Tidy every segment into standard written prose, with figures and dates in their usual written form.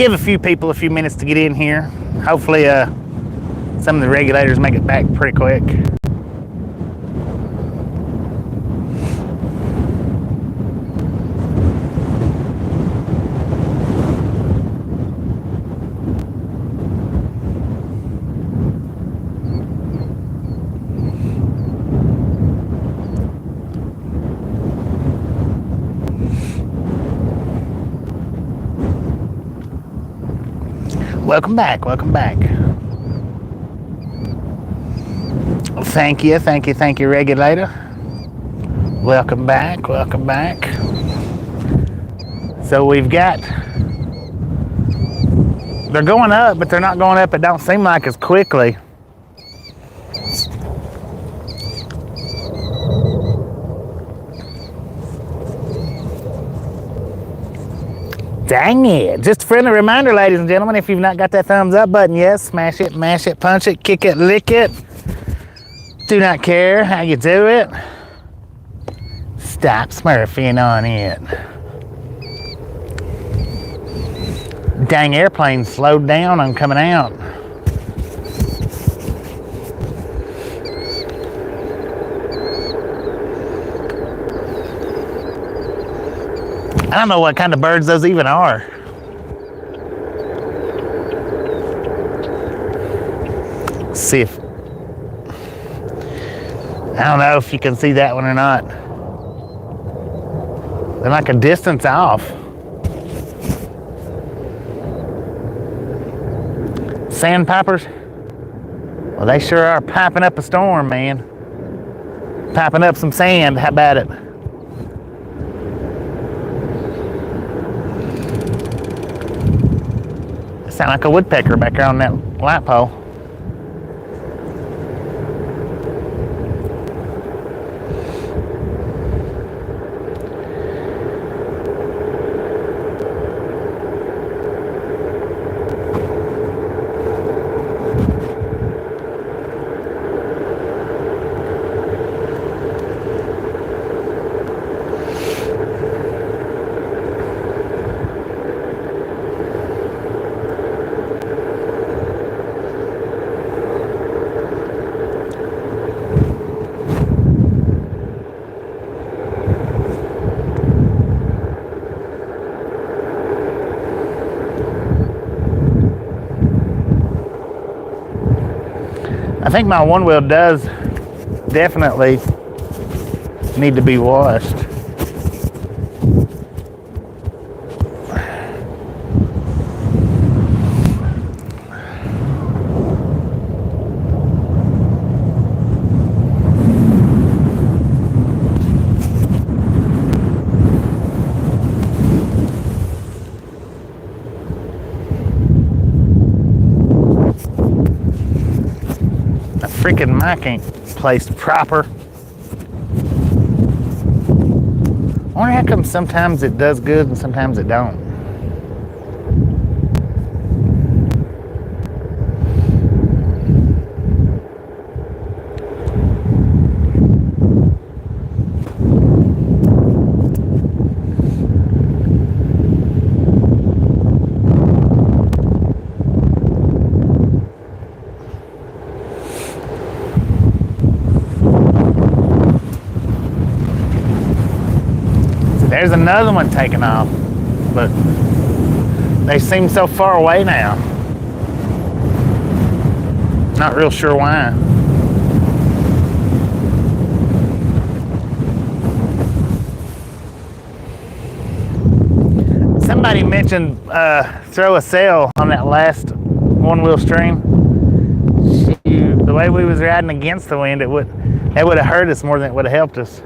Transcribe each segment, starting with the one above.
give a few people a few minutes to get in here. Hopefully some of the regulators make it back pretty quick. Welcome back, welcome back. Thank you, regulator. Welcome back, welcome back. So we've got, they're going up, but they're not going up, it don't seem like as quickly. Dang it. Just a friendly reminder, ladies and gentlemen, if you've not got that thumbs up button yet, smash it, mash it, punch it, kick it, lick it. Do not care how you do it. Stop smurfing on it. Dang airplane slowed down on coming out. I don't know what kind of birds those even are. Let's see if, I don't know if you can see that one or not. They're like a distance off. Sandpipers? Well, they sure are piping up a storm, man. Piping up some sand, how about it? Sound like a woodpecker back there on that light pole. I think my Onewheel does definitely need to be washed. Freaking mic ain't placed proper. I wonder how come sometimes it does good and sometimes it don't. There's another one taking off, but they seem so far away now. Not real sure why. Somebody mentioned throw a sail on that last Onewheel stream. Shoot, the way we was riding against the wind, it would have hurt us more than it would have helped us.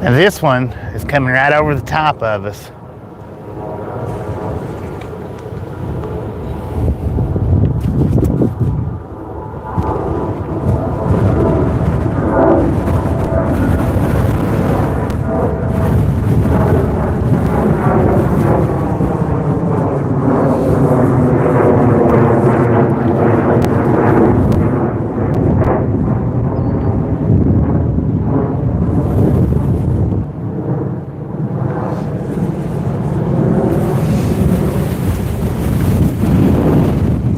And this one is coming right over the top of us.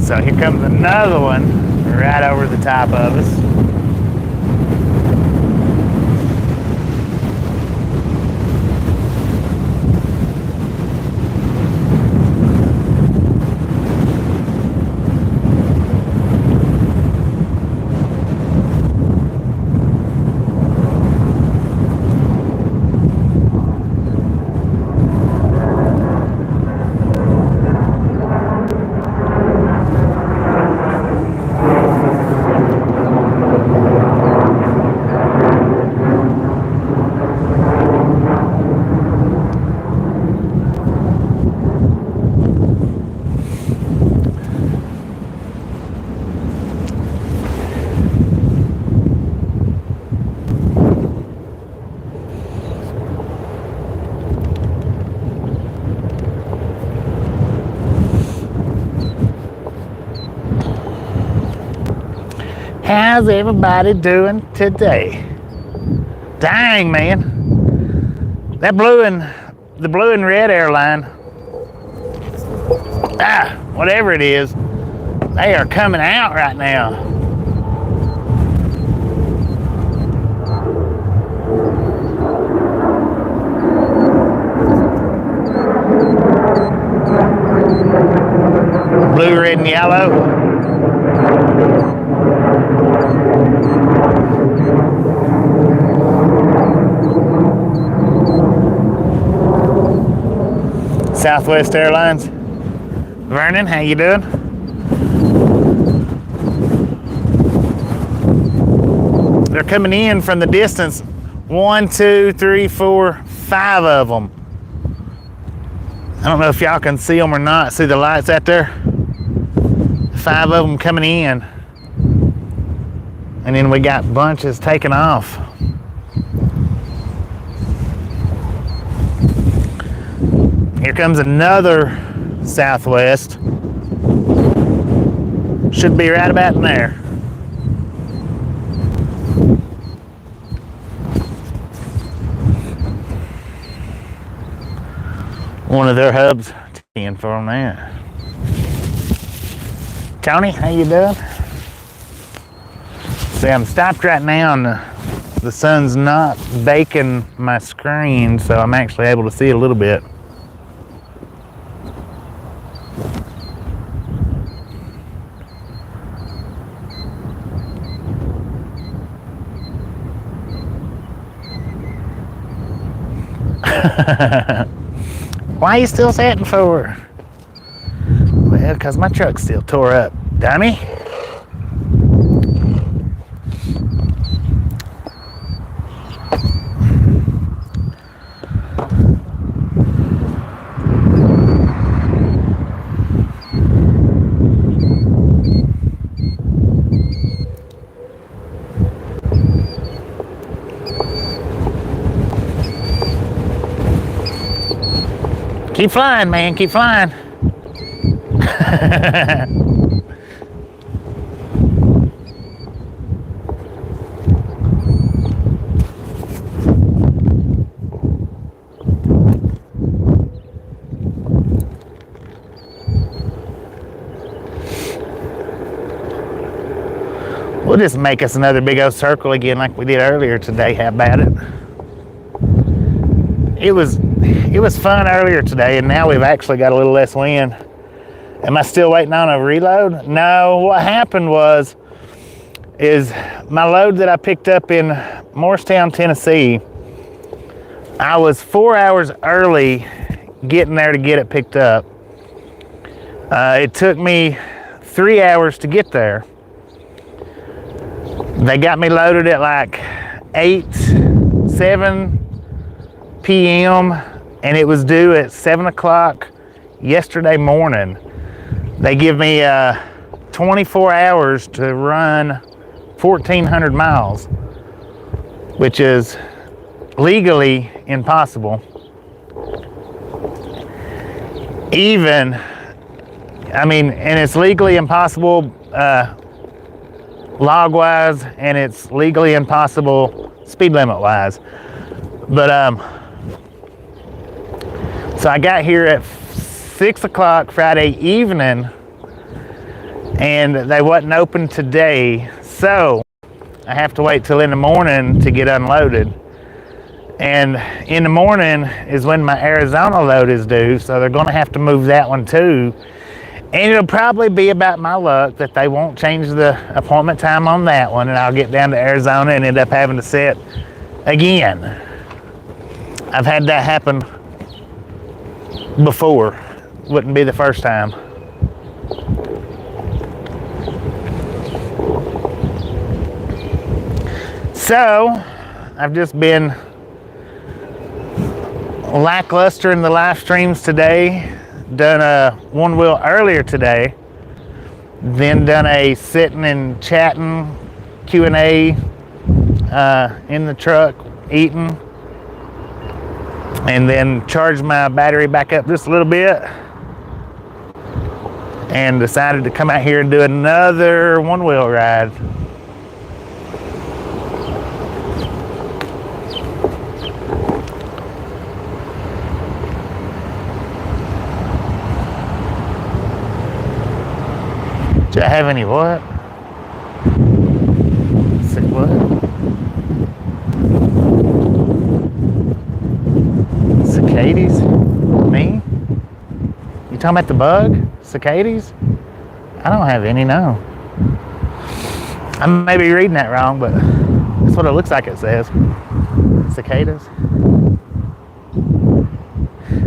So here comes another one right over the top of us. How's everybody doing today? Dang, man. That the blue and red airline, whatever it is, they are coming out right now. Blue, red, and yellow. Southwest Airlines. Vernon, how you doing? They're coming in from the distance. 1, 2, 3, 4, 5 of them. I don't know if y'all can see them or not. See the lights out there? 5 of them coming in. And then we got bunches taking off. Here comes another Southwest. Should be right about in there. One of their hubs 10 for them there. Tony, how you doing? See, I'm stopped right now and the sun's not baking my screen, so I'm actually able to see a little bit. Why are you still sitting for? Well, because my truck's still tore up, dummy. Keep flying, man, keep flying. We'll just make us another big old circle again like we did earlier today. How about it? It was fun earlier today, and now we've actually got a little less wind. Am I still waiting on a reload? No, what happened is my load that I picked up in Morristown, Tennessee, I was 4 hours early getting there to get it picked up. It took me 3 hours to get there. They got me loaded at like 8, 7, p.m. and it was due at 7 o'clock yesterday morning. They give me 24 hours to run 1,400 miles, which is legally impossible. And it's legally impossible log-wise, and it's legally impossible speed limit-wise. But so I got here at 6 o'clock Friday evening, and they wasn't open today, so I have to wait till in the morning to get unloaded. And in the morning is when my Arizona load is due, so they're going to have to move that one too. And it'll probably be about my luck that they won't change the appointment time on that one, and I'll get down to Arizona and end up having to sit again. I've had that happen before. Wouldn't be the first time. So, I've just been lackluster in the live streams today. Done a Onewheel earlier today. Then done a sitting and chatting Q&A in the truck, eating. And then charged my battery back up just a little bit. And decided to come out here and do another Onewheel ride. Do I have any what? Say what? Cicadas? Me? You talking about the bug? Cicadas? I don't have any, no. I may be reading that wrong, but that's what it looks like it says. Cicadas?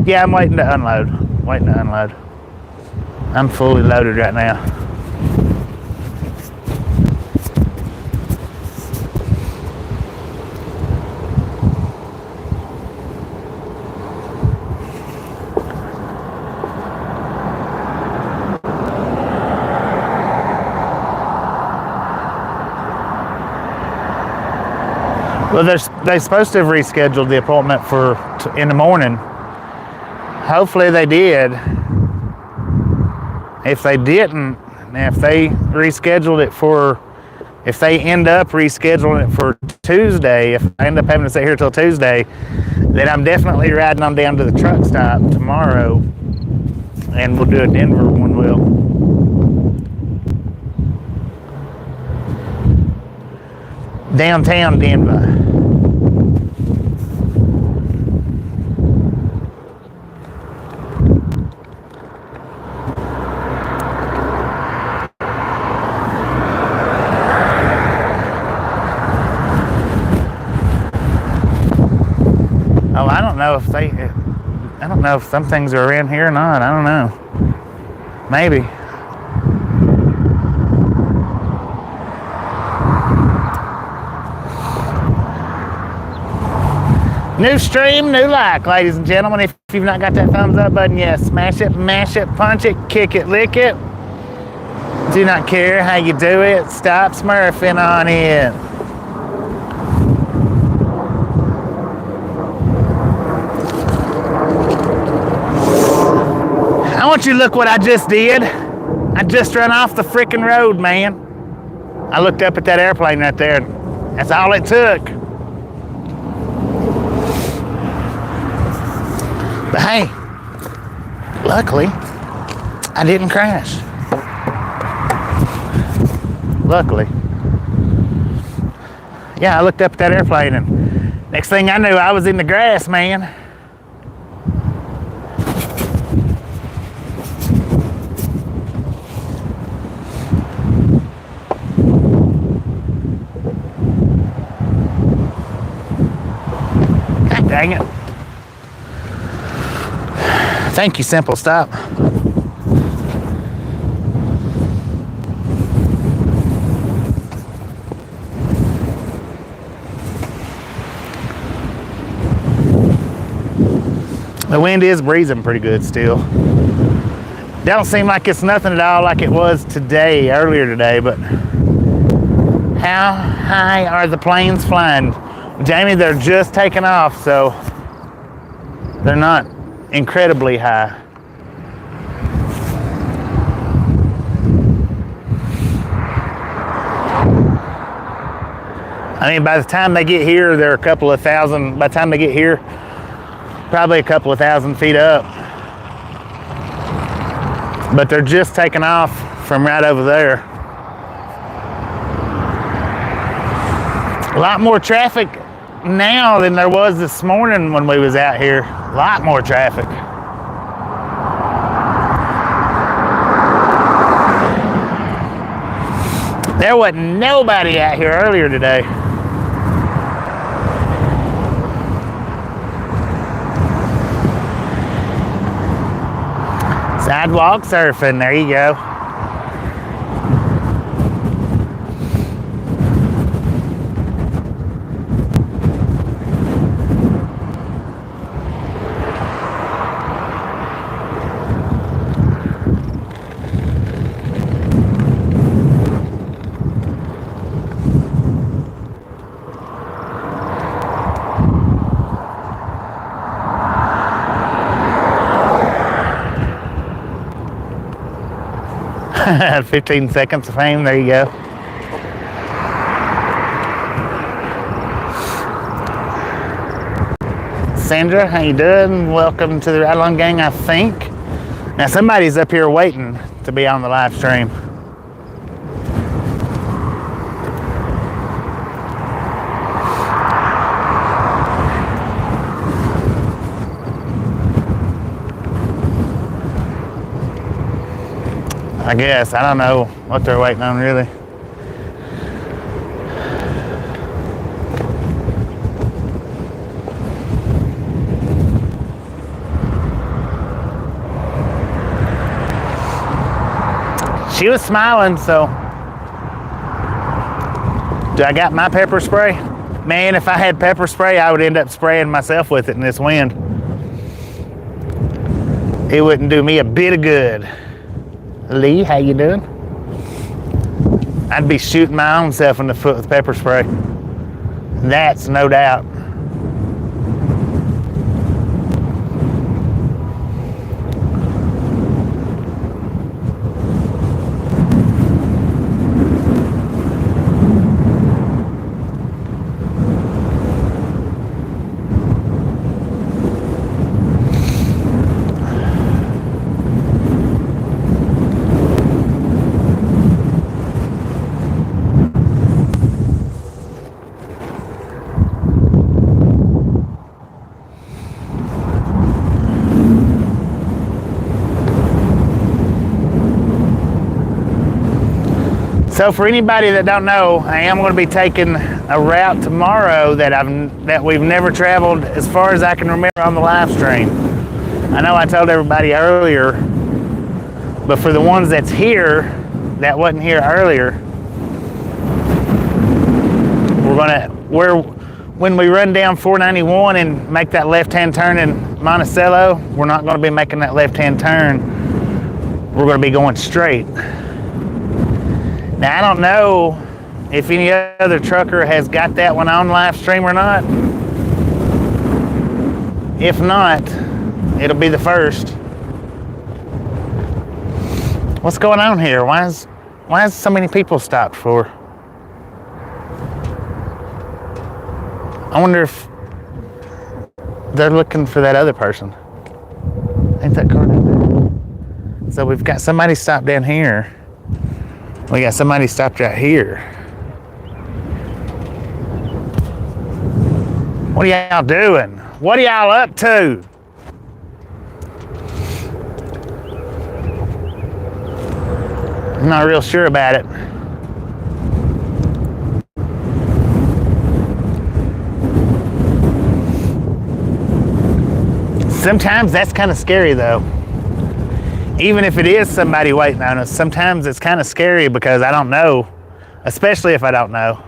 Yeah, I'm waiting to unload. I'm fully loaded right now. Well, they're supposed to have rescheduled the appointment for in the morning. Hopefully they did. If they didn't, if they rescheduled it for, if they end up rescheduling it for Tuesday, if I end up having to sit here till Tuesday, then I'm definitely riding on down to the truck stop tomorrow, and we'll do a Denver Onewheel. Downtown Denver. Oh, I don't know if some things are around here or not. I don't know. Maybe. New stream, new like, ladies and gentlemen. If you've not got that thumbs up button yet, smash it, mash it, punch it, kick it, lick it. Do not care how you do it. Stop smurfing on it. I want you to look what I just did. I just ran off the freaking road, man. I looked up at that airplane right there. That's all it took. But hey, luckily, I didn't crash. Luckily. Yeah, I looked up at that airplane, and next thing I knew, I was in the grass, man. God dang it. Thank you, Simple Stop. The wind is breezing pretty good still. Don't seem like it's nothing at all like it was earlier today, but how high are the planes flying? Jamie, they're just taking off, so they're not incredibly high. I mean, by the time they get here, they're a couple of thousand. By the time they get here, probably a couple of thousand feet up. But they're just taking off from right over there. A lot more traffic now than there was this morning when we was out here. A lot more traffic. There wasn't nobody out here earlier today. Sidewalk surfing, there you go. Had 15 seconds of fame, there you go. Sandra, how you doing? Welcome to the Ride Along Gang, I think. Now somebody's up here waiting to be on the live stream. I guess. I don't know what they're waiting on, really. She was smiling, so. Do I got my pepper spray? Man, if I had pepper spray, I would end up spraying myself with it in this wind. It wouldn't do me a bit of good. Lee, how you doing? I'd be shooting my own self in the foot with pepper spray. That's no doubt. So for anybody that don't know, I am going to be taking a route tomorrow that we've never traveled as far as I can remember on the live stream. I know I told everybody earlier, but for the ones that's here, that wasn't here earlier, when we run down 491 and make that left-hand turn in Monticello, we're not going to be making that left-hand turn. We're going to be going straight. Now, I don't know if any other trucker has got that one on live stream or not. If not, it'll be the first. What's going on here? Why is so many people stopped for? I wonder if they're looking for that other person. Ain't that car down there? So we've got somebody stopped down here. We got somebody stopped right here. What are y'all doing? What are y'all up to? I'm not real sure about it. Sometimes that's kind of scary though. Even if it is somebody waiting on us, sometimes it's kind of scary because I don't know, especially if I don't know.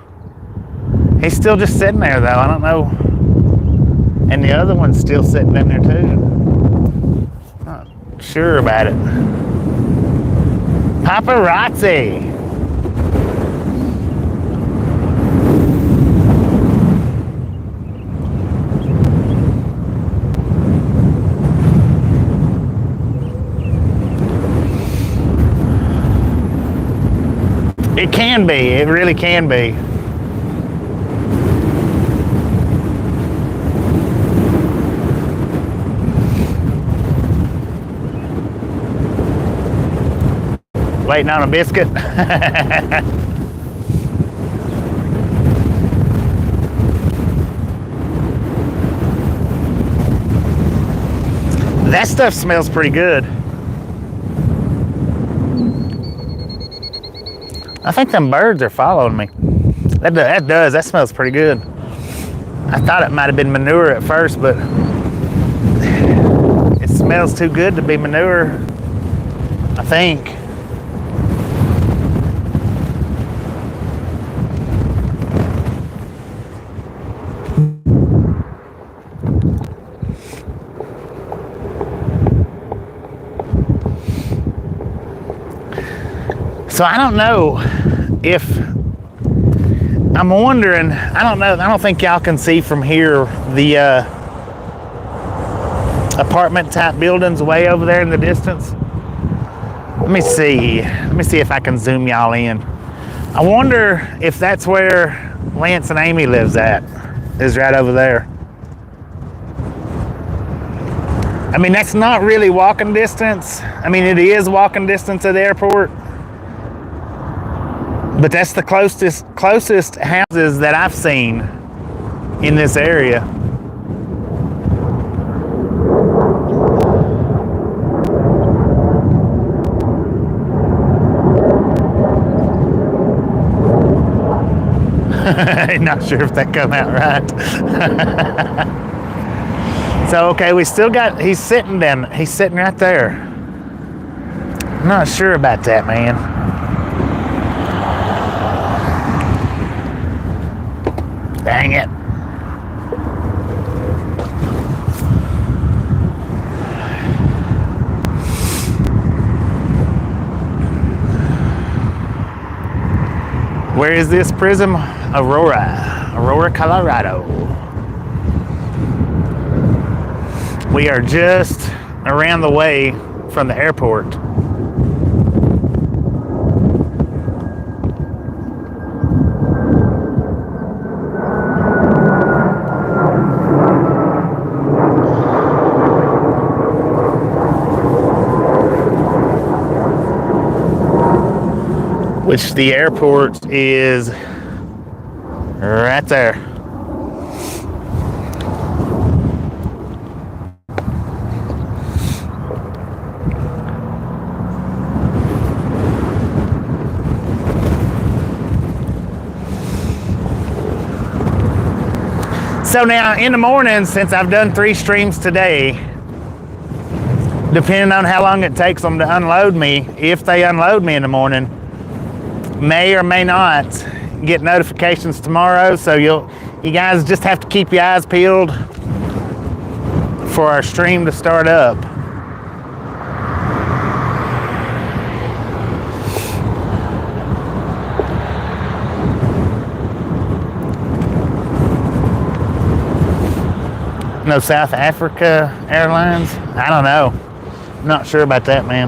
He's still just sitting there though, I don't know. And the other one's still sitting in there too. sure about it. Paparazzi. It can be. It really can be. Waiting on a biscuit. That stuff smells pretty good. I think them birds are following me. That does. That smells pretty good. I thought it might have been manure at first, but it smells too good to be manure, I think. So I don't know if, I'm wondering, I don't know, I don't think y'all can see from here the apartment type buildings way over there in the distance. Let me see if I can zoom y'all in. I wonder if that's where Lance and Amy lives at, is right over there. I mean, that's not really walking distance. I mean, it is walking distance to the airport. But that's the closest houses that I've seen in this area. Not sure if that come out right. So, okay, we still got, he's sitting right there. I'm not sure about that, man. Dang it. Where is this prism? Aurora, Colorado. We are just around the way from the airport. Which the airport is right there. So now in the morning, since I've done 3 streams today, depending on how long it takes them to unload me, if they unload me in the morning, may or may not get notifications tomorrow, so you guys just have to keep your eyes peeled for our stream to start up. No South Africa Airlines? I don't know. I'm not sure about that, man.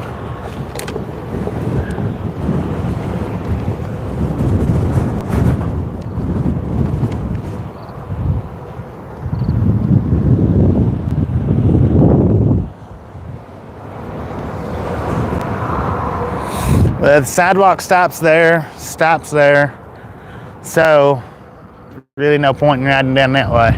The sidewalk stops there, so really no point in riding down that way.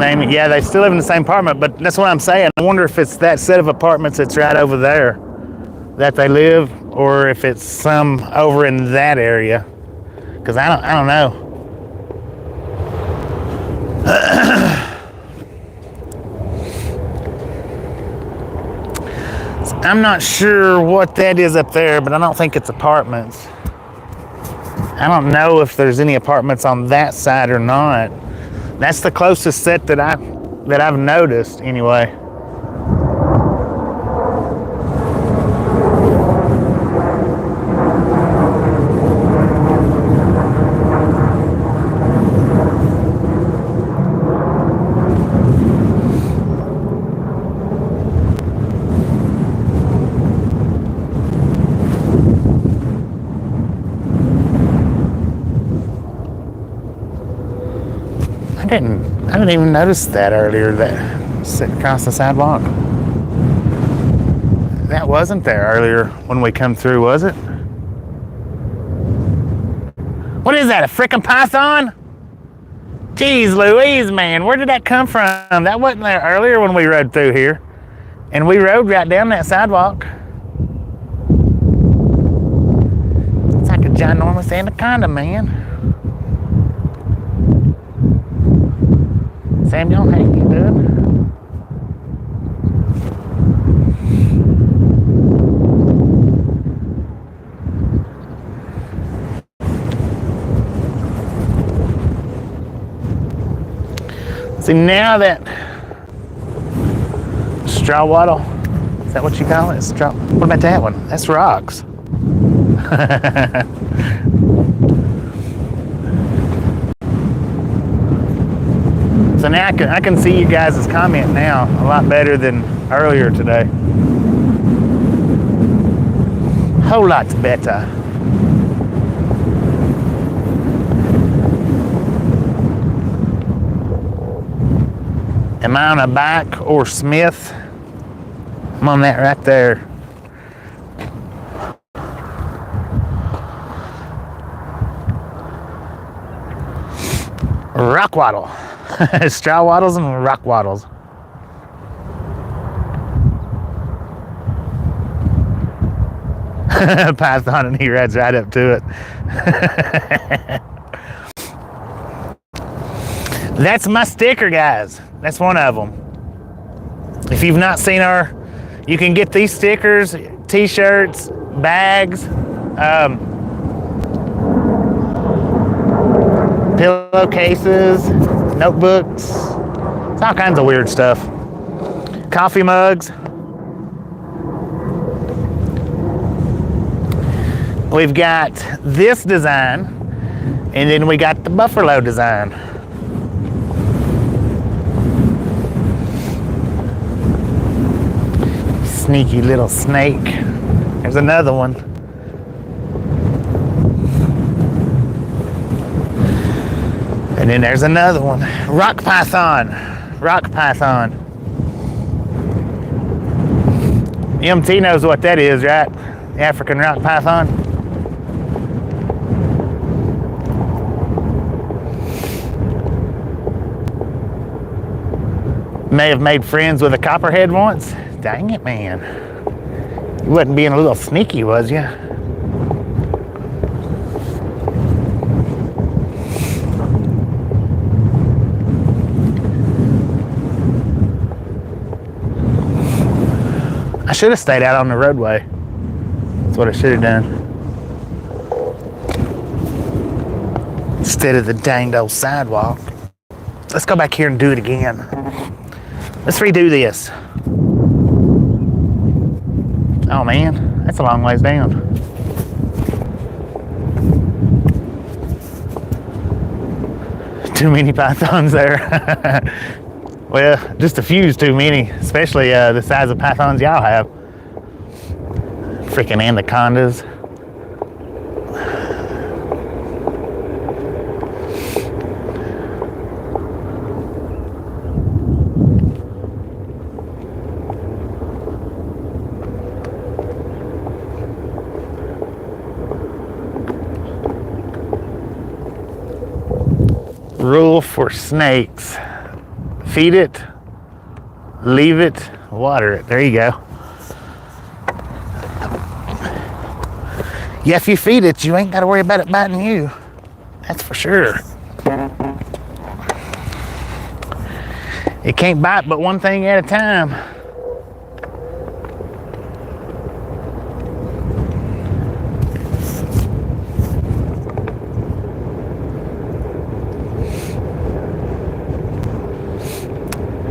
name it. Yeah, they still live in the same apartment, but that's what I'm saying. I wonder if it's that set of apartments that's right over there that they live, or if it's some over in that area. Because I don't know. I'm not sure what that is up there, but I don't think it's apartments. I don't know if there's any apartments on that side or not. That's the closest set that I've noticed anyway. I didn't even notice that earlier, that sitting across the sidewalk. That wasn't there earlier when we come through, was it? What is that, a frickin' python? Jeez Louise, man, where did that come from? That wasn't there earlier when we rode through here. And we rode right down that sidewalk. It's like a ginormous anaconda, man. Samuel, how you doing? See, now that straw wattle, is that what you call it? Straw. What about that one? That's rocks. So now I can see you guys' comment now a lot better than earlier today. Whole lot better. Am I on a bike or Smith? I'm on that right there. Rock waddle. Straw waddles and rock waddles. Python, and he rides right up to it. That's my sticker, guys. That's one of them. If you've not seen you can get these stickers, t-shirts, bags, pillowcases, notebooks. It's all kinds of weird stuff. Coffee mugs. We've got this design, and then we got the buffalo design. Sneaky little snake. There's another one. And then there's another one. Rock python. Rock python. MT knows what that is, right? The African rock python. May have made friends with a copperhead once. Dang it, man. You wasn't being a little sneaky, was you? I should have stayed out on the roadway. That's what I should have done. Instead of the danged old sidewalk. Let's go back here and do it again. Let's redo this. Oh man, that's a long ways down. Too many pythons there. Well, just a few's too many, especially the size of pythons y'all have. Freaking anacondas. Rule for snakes: Feed it, leave it, water it. There you go. Yeah, if you feed it, you ain't got to worry about it biting you. That's for sure. It can't bite but one thing at a time.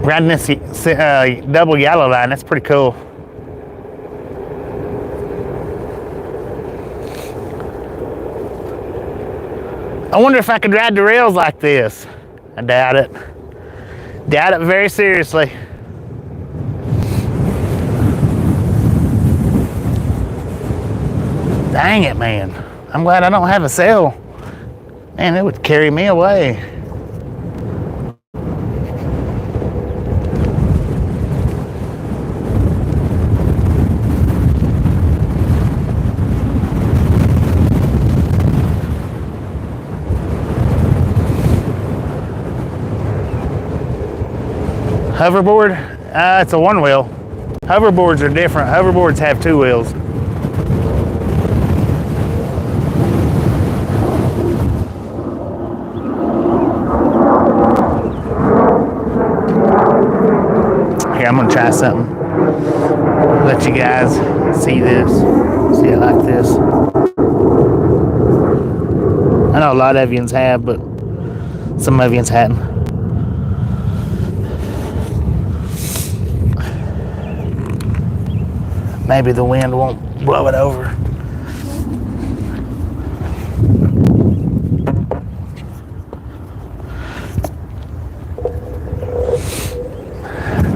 Riding this double yellow line, that's pretty cool. I wonder if I could ride the rails like this. I doubt it. Doubt it very seriously. Dang it, man. I'm glad I don't have a sail. Man, it would carry me away. Hoverboard, it's a one wheel. Hoverboards are different. Hoverboards have two wheels. Here, I'm gonna try something. Let you guys see this. See it like this. I know a lot of yous have, but some of yous hadn't. Maybe the wind won't blow it over.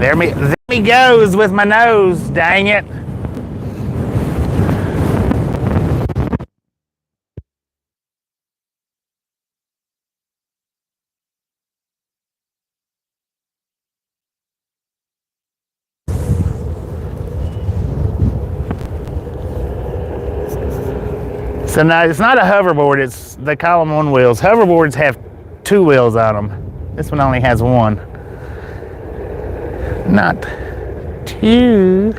There me goes with my nose, dang it. So now it's not a hoverboard, they call them one wheels. Hoverboards have two wheels on them. This one only has one. Not two.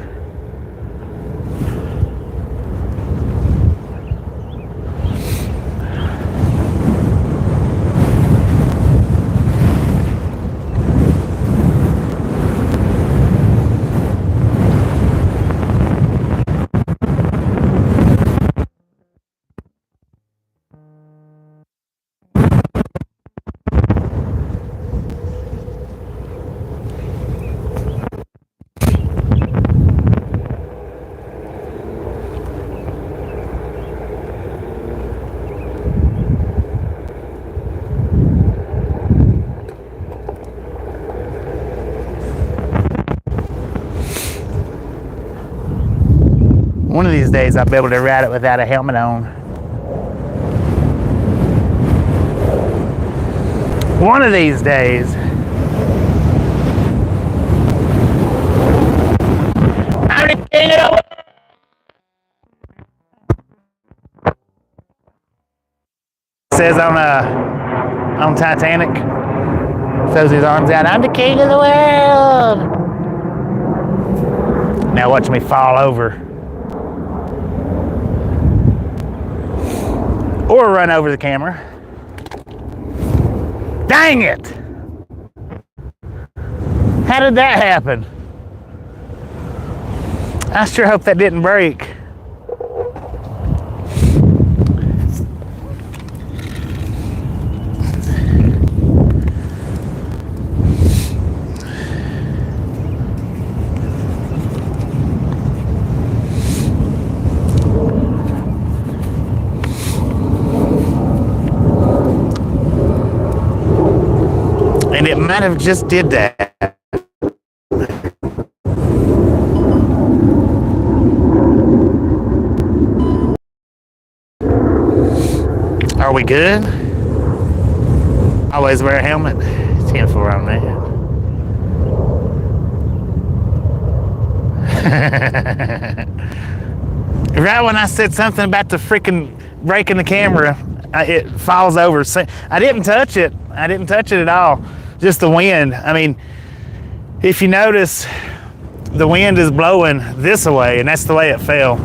One of these days I'll be able to ride it without a helmet on. One of these days. I'm the king of the world. Says on Titanic. Throws his arms out. I'm the king of the world. Now watch me fall over. Or run over the camera. Dang it! How did that happen? I sure hope that didn't break. And it might have just did that. Are we good? Always wear a helmet. 10-4 on that. Right when I said something about the freaking breaking the camera, it falls over. I didn't touch it. I didn't touch it at all. just the wind. I mean, if you notice, the wind is blowing this way, and that's the way it fell.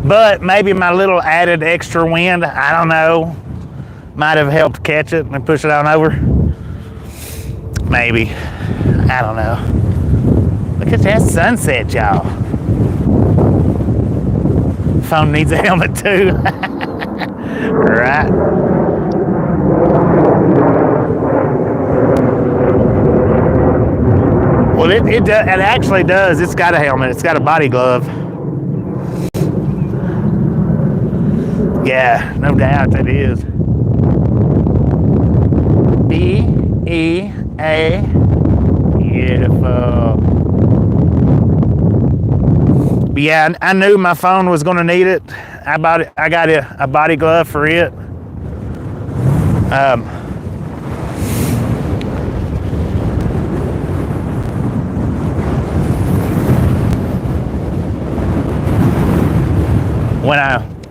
But maybe my little added extra wind, I don't know, might have helped catch it and push it on over. Maybe. I don't know. Look at that sunset, y'all. Phone needs a helmet too. Right. Well, it actually does. It's got a helmet. It's got a body glove. Yeah, no doubt that is. B-E-A. Beautiful. But yeah, I knew my phone was going to need it. I got a body glove for it.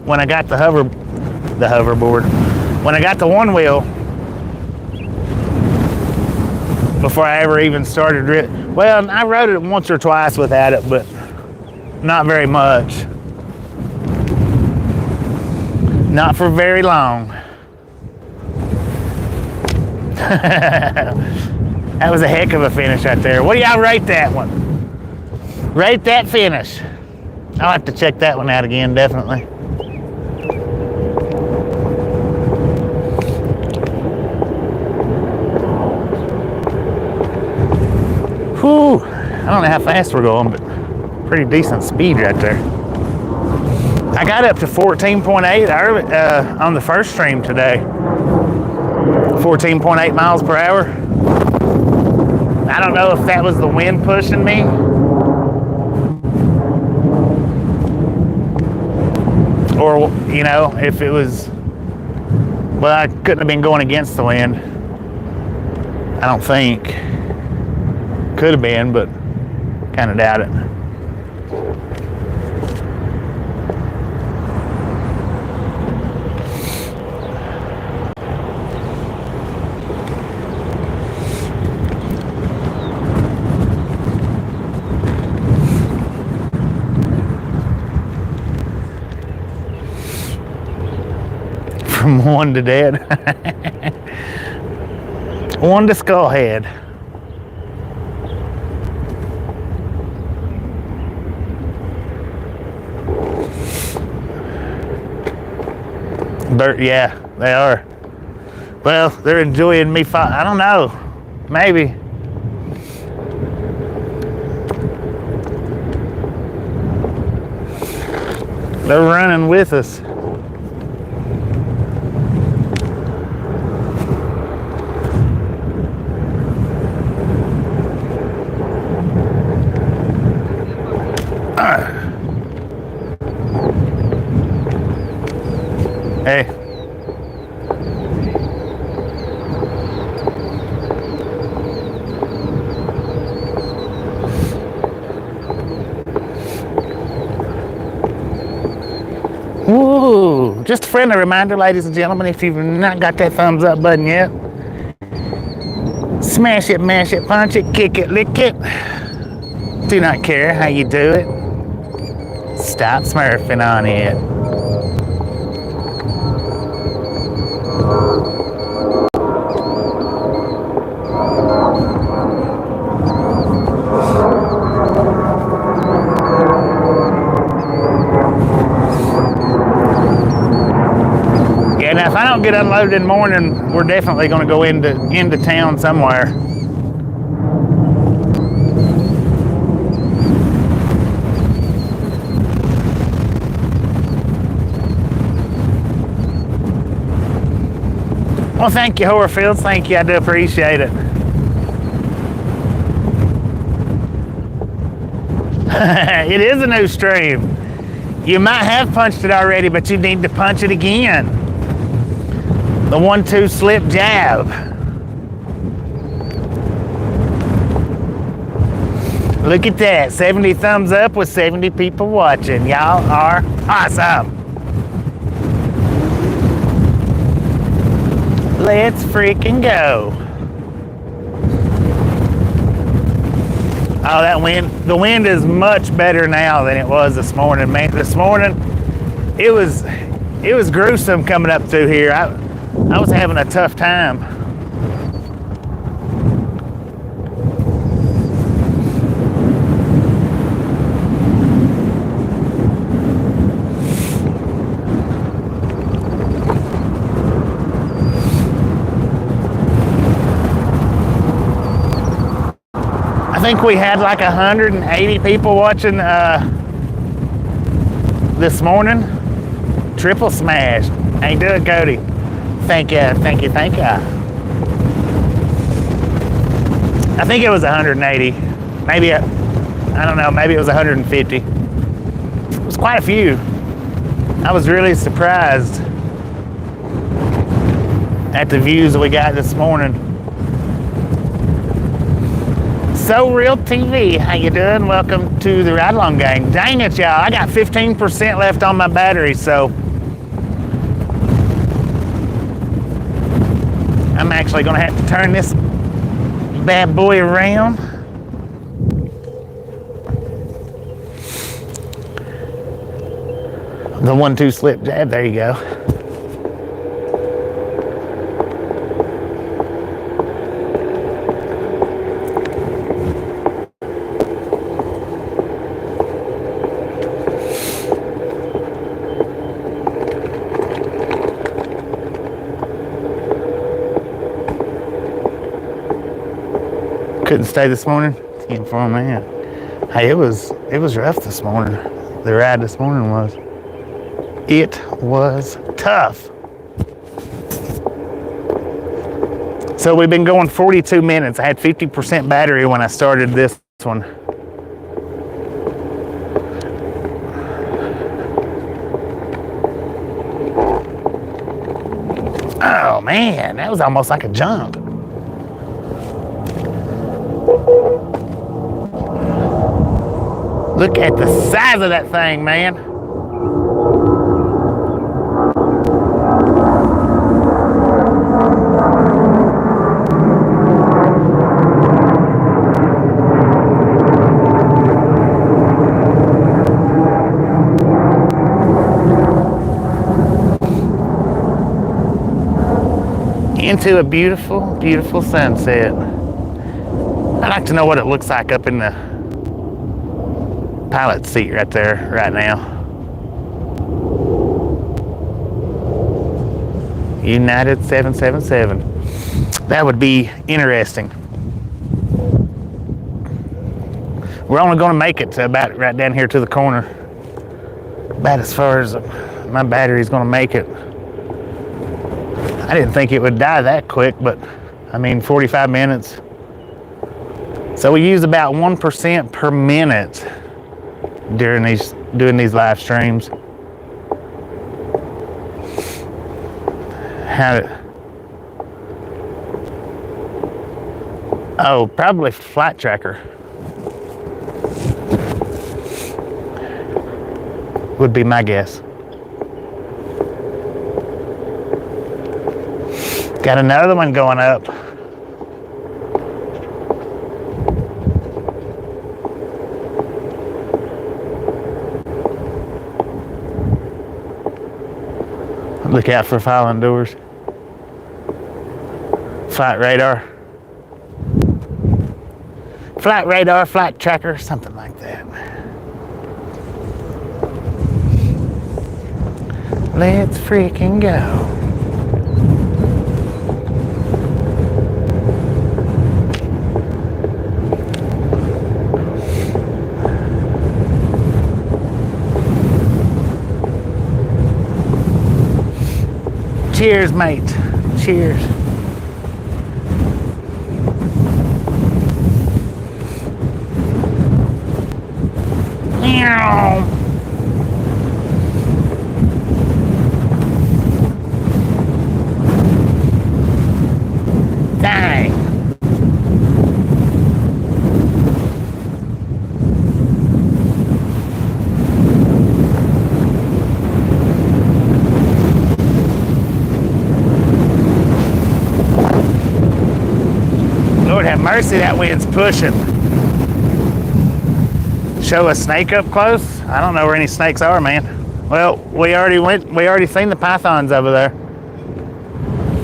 When I got the hoverboard, when I got the Onewheel, before I ever even started it, well, I rode it once or twice without it, but not very much. Not for very long. That was a heck of a finish right there. What do y'all rate that one? Rate that finish. I'll have to check that one out again, definitely. Whew. I don't know how fast we're going, but pretty decent speed right there. I got up to 14.8 on the first stream today. 14.8 miles per hour. I don't know if that was the wind pushing me, or, you know, if it was, well, I couldn't have been going against the wind. I don't think. Could have been, but kind of doubt it. From one to dead. One to Skullhead. Yeah, they are. Well, they're enjoying me I don't know. Maybe. They're running with us. Hey. Woo! Just a friendly reminder, ladies and gentlemen, if you've not got that thumbs up button yet, smash it, mash it, punch it, kick it, lick it. Do not care how you do it. Stop smurfing on it. Yeah, now if I don't get unloaded in the morning, we're definitely going to go into town somewhere. Well, thank you, Horfields. Thank you. I do appreciate it. It is a new stream. You might have punched it already, but you need to punch it again. The 1-2 slip jab. Look at that. 70 thumbs up with 70 people watching. Y'all are awesome. Let's freaking go. Oh, that wind. The wind is much better now than it was this morning, man. This morning, it was gruesome coming up through here. I was having a tough time. I think we had like 180 people watching this morning. Triple smash. Ain't do it, Cody. Thank you. I think it was 180. Maybe, I don't know, maybe it was 150. It was quite a few. I was really surprised at the views we got this morning. So Real TV, how you doing? Welcome to the Ride Along Gang. Dang it, y'all, I got 15% left on my battery, so I'm actually gonna have to turn this bad boy around. The 1-2 slip jab, there you go. Couldn't stay this morning. 10-4, man. Hey, it was rough this morning. The ride this morning was. It was tough. So we've been going 42 minutes. I had 50% battery when I started this one. Oh man, that was almost like a jump. Look at the size of that thing, man. Into a beautiful, beautiful sunset. I'd like to know what it looks like up in the pilot seat right there, right now. United 777. That would be interesting. We're only going to make it to about right down here to the corner. About as far as my battery's going to make it. I didn't think it would die that quick, but I mean 45 minutes. So we use about 1% per minute during doing these live streams. Oh, probably flight tracker would be my guess. Got another one going up. Look out for falling doors. Flight radar. Flight radar, flight tracker, something like that. Let's freaking go. Cheers, mate. Cheers. Meow. Dang. mercy, that wind's pushing. Show a snake up close? I don't know where any snakes are, man. Well, we already seen the pythons over there.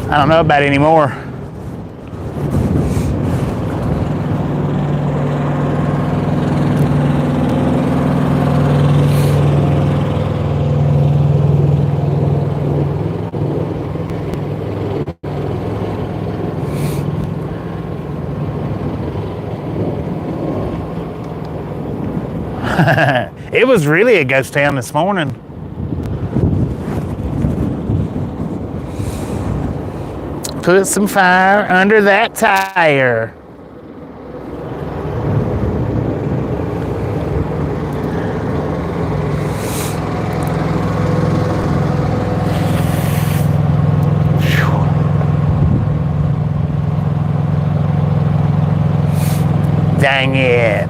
I don't know about any more. It was really a ghost town this morning. Put some fire under that tire. Dang it.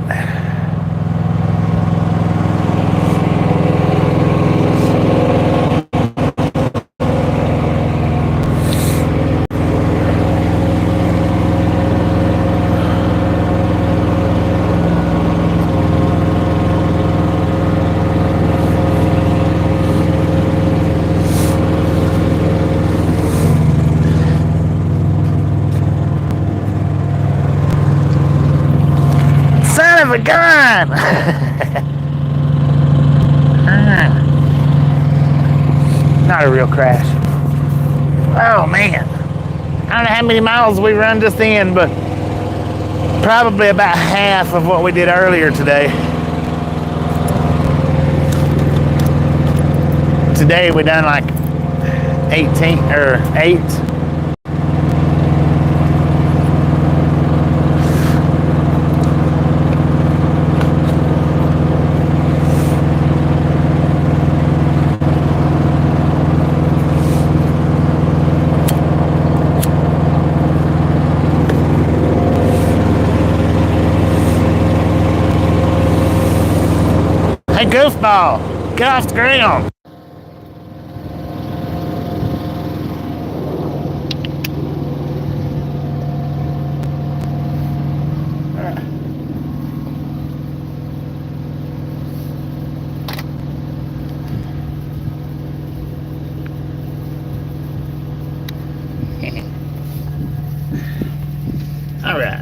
A gun. Not a real crash. Oh man, I don't know how many miles we run just in, but probably about half of what we did earlier today. Today we done like 18 or 8. Hey, goofball, get off the ground. All right.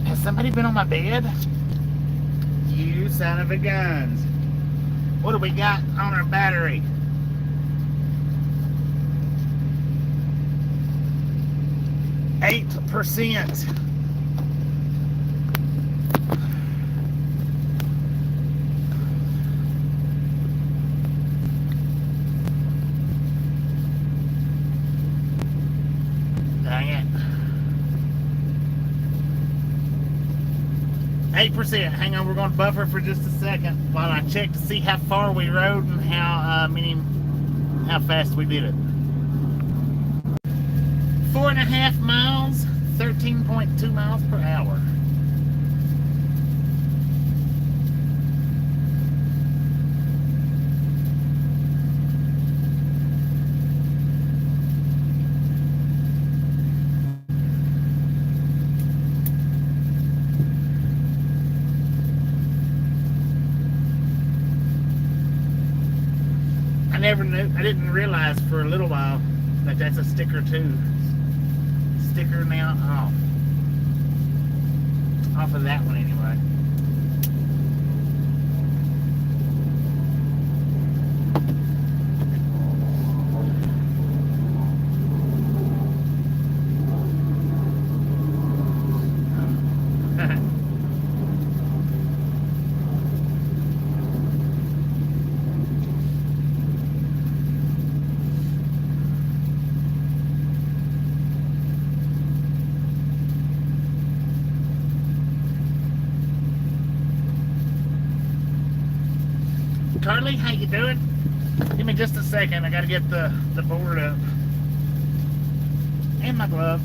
Has somebody been on my bed? You son of a guns. What do we got on our battery? %. Dang it. 8%. Hang on, we're going to buffer for just a second while I check to see how far we rode and how fast we did it. 4.5 miles, 13.2 miles per hour. I didn't realize for a little while that that's a sticker too. Sticker now off of that one anyway. Carly, how you doing? Give me just a second. I gotta get the board up. And my glove.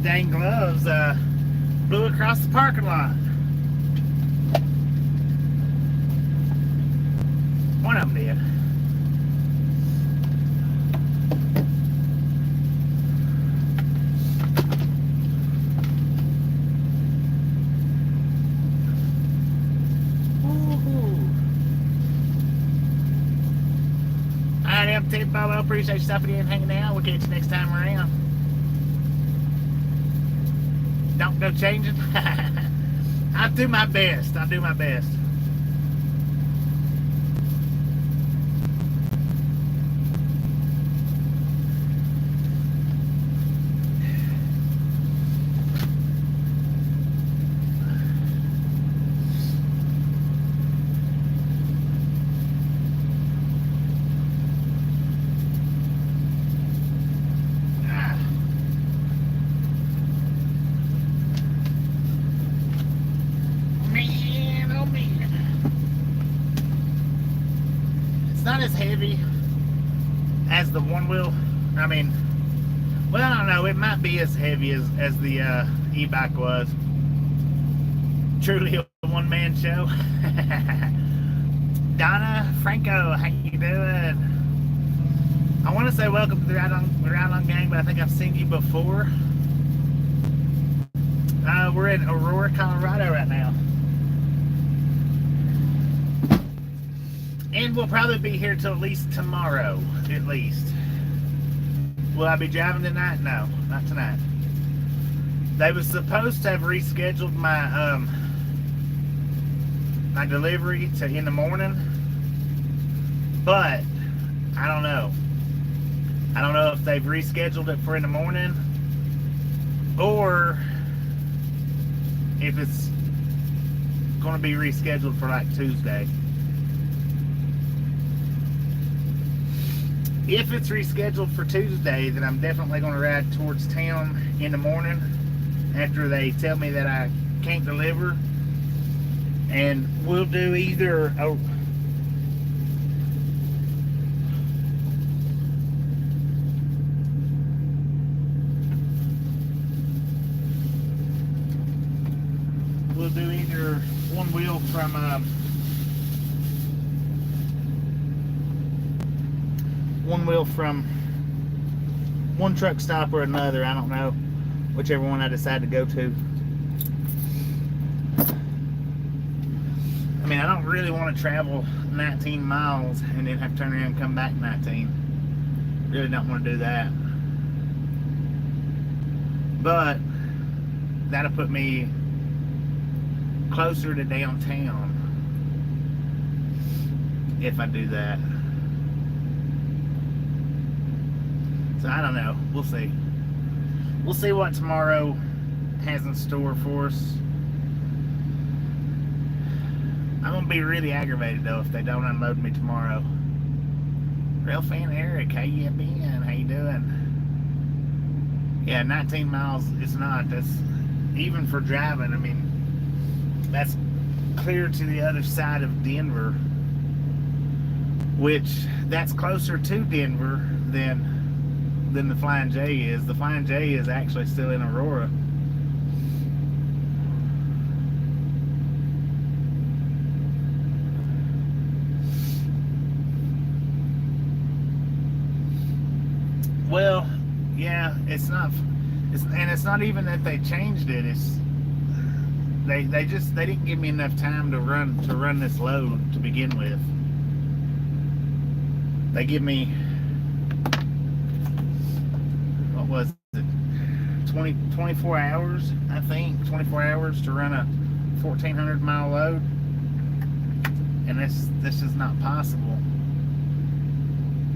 dang gloves blew across the parking lot. One of them did. Alright, MT Bobo, appreciate you stopping in and hanging out. We'll catch you next time around. Don't go changing. I'll do my best. I'll do my best. Not as heavy as the Onewheel. I mean, well, I don't know. It might be as heavy as the e-bike was. Truly a one-man show. Donna Franco, how you doing? I want to say welcome to the Ride On Gang, but I think I've seen you before. We're in Aurora, Colorado right now. And we'll probably be here till at least tomorrow, at least. Will I be driving tonight? No, not tonight. They was supposed to have rescheduled my my delivery to in the morning, but I don't know. I don't know if they've rescheduled it for in the morning or if it's going to be rescheduled for like Tuesday. If it's rescheduled for Tuesday, then I'm definitely going to ride towards town in the morning after they tell me that I can't deliver. And we'll do either Onewheel from Onewheel from one truck stop or another. I don't know, whichever one I decide to go to. I mean, I don't really want to travel 19 miles and then have to turn around and come back 19. Really don't want to do that. But that'll put me closer to downtown if I do that. So I don't know. We'll see. We'll see what tomorrow has in store for us. I'm gonna be really aggravated though if they don't unload me tomorrow. Real fan Eric, how you been? How you doing? Yeah, 19 miles is not. That's even for driving. I mean, that's clear to the other side of Denver, which that's closer to Denver than the Flying J is. The Flying J is actually still in Aurora. Well, yeah, it's not. It's not even that they changed it. It's they didn't give me enough time to run this load to begin with. They give me, what was it, 24 hours, I think, 24 hours to run a 1,400 mile load, and this is not possible.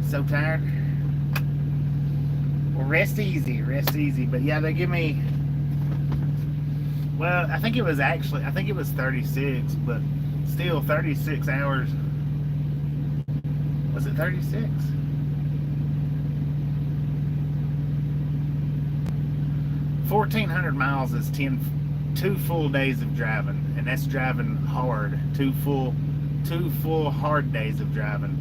So tired. Well, rest easy, but yeah, they give me, well, I think it was 36, but still 36 hours. Was it 36? $1,400 miles is 2 full days of driving, and that's driving hard. Two full hard days of driving.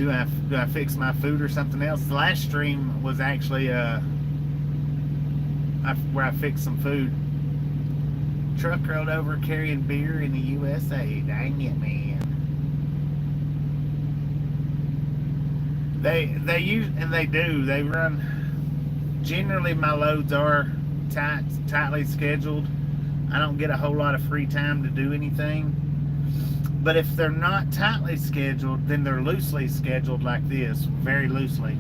do I fix my food or something else? The last stream was actually where I fixed some food. Truck rolled over carrying beer in the USA. Dang it, man. They use, and they do. They run. Generally, my loads are tightly scheduled. I don't get a whole lot of free time to do anything. But if they're not tightly scheduled, then they're loosely scheduled like this, very loosely.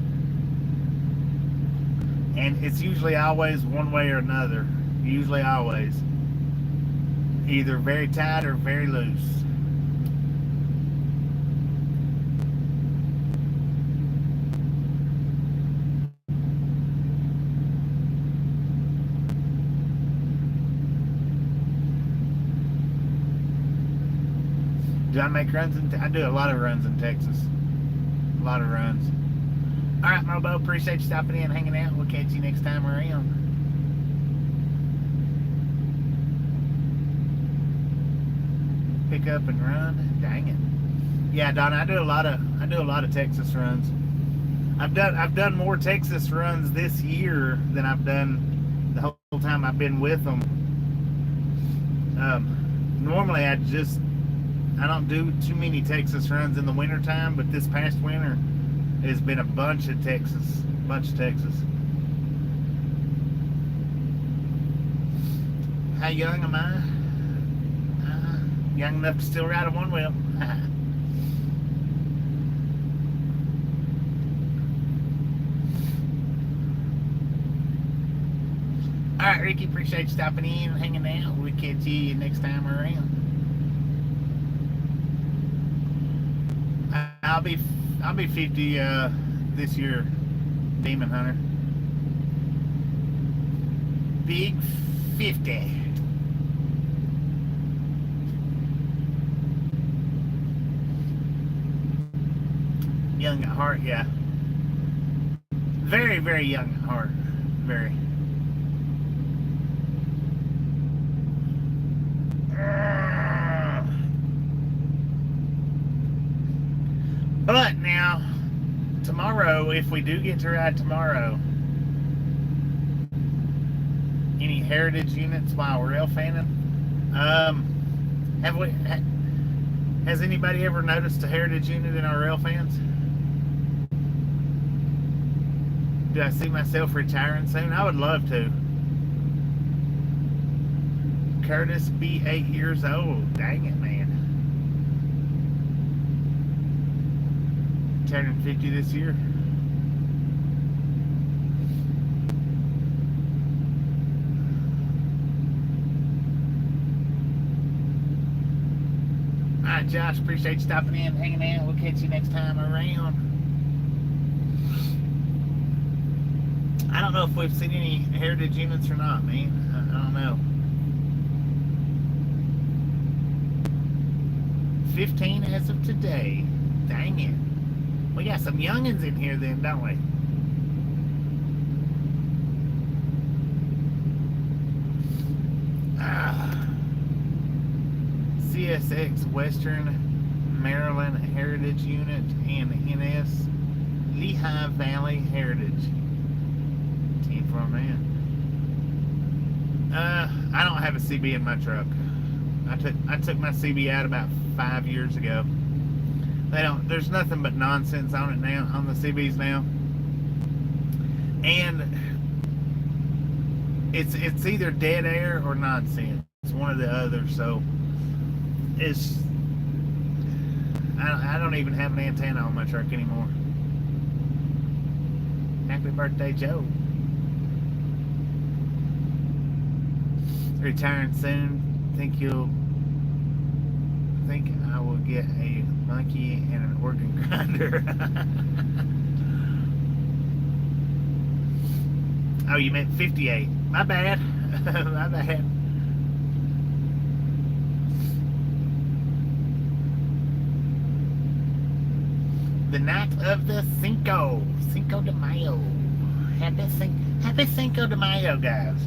And it's usually always one way or another. Usually always. Either very tight or very loose. Do I make runs I do a lot of runs in Texas. A lot of runs. Alright, Mobo, appreciate you stopping in, hanging out. We'll catch you next time around. Pick up and run. Dang it. Yeah, Donna, I do a lot of Texas runs. I've done more Texas runs this year than I've done the whole time I've been with them. Normally I don't do too many Texas runs in the wintertime, but this past winter has been a bunch of Texas. How young am I? Young enough to still ride a one wheel. Alright, Ricky, appreciate you stopping in and hanging out. We'll catch you next time around. I'll be 50 this year, Demon Hunter. Big 50. Young at heart, yeah. Very, very young at heart. Very. But now, tomorrow, if we do get to ride tomorrow, any heritage units while rail fanning? Has anybody ever noticed a heritage unit in our rail fans? Do I see myself retiring soon? I would love to. Curtis be 8 years old. Dang it, man. Turning 50 this year. Alright, Josh, appreciate you stopping in, hanging out. We'll catch you next time around. I don't know if we've seen any heritage units or not, man. I don't know. 15 as of today. Dang it. We got some youngins in here then, don't we? CSX Western Maryland Heritage Unit and NS Lehigh Valley Heritage. 10 for a man. I don't have a CB in my truck. I took my CB out about 5 years ago. There's nothing but nonsense on it now, on the CBs now. And it's either dead air or nonsense. It's one or the other, so I don't even have an antenna on my truck anymore. Happy birthday, Joe. Retiring soon. Think I will get a monkey and an organ grinder. Oh, you meant 58. My bad. My bad. The night of the Cinco de Mayo. Happy Cinco de Mayo, guys.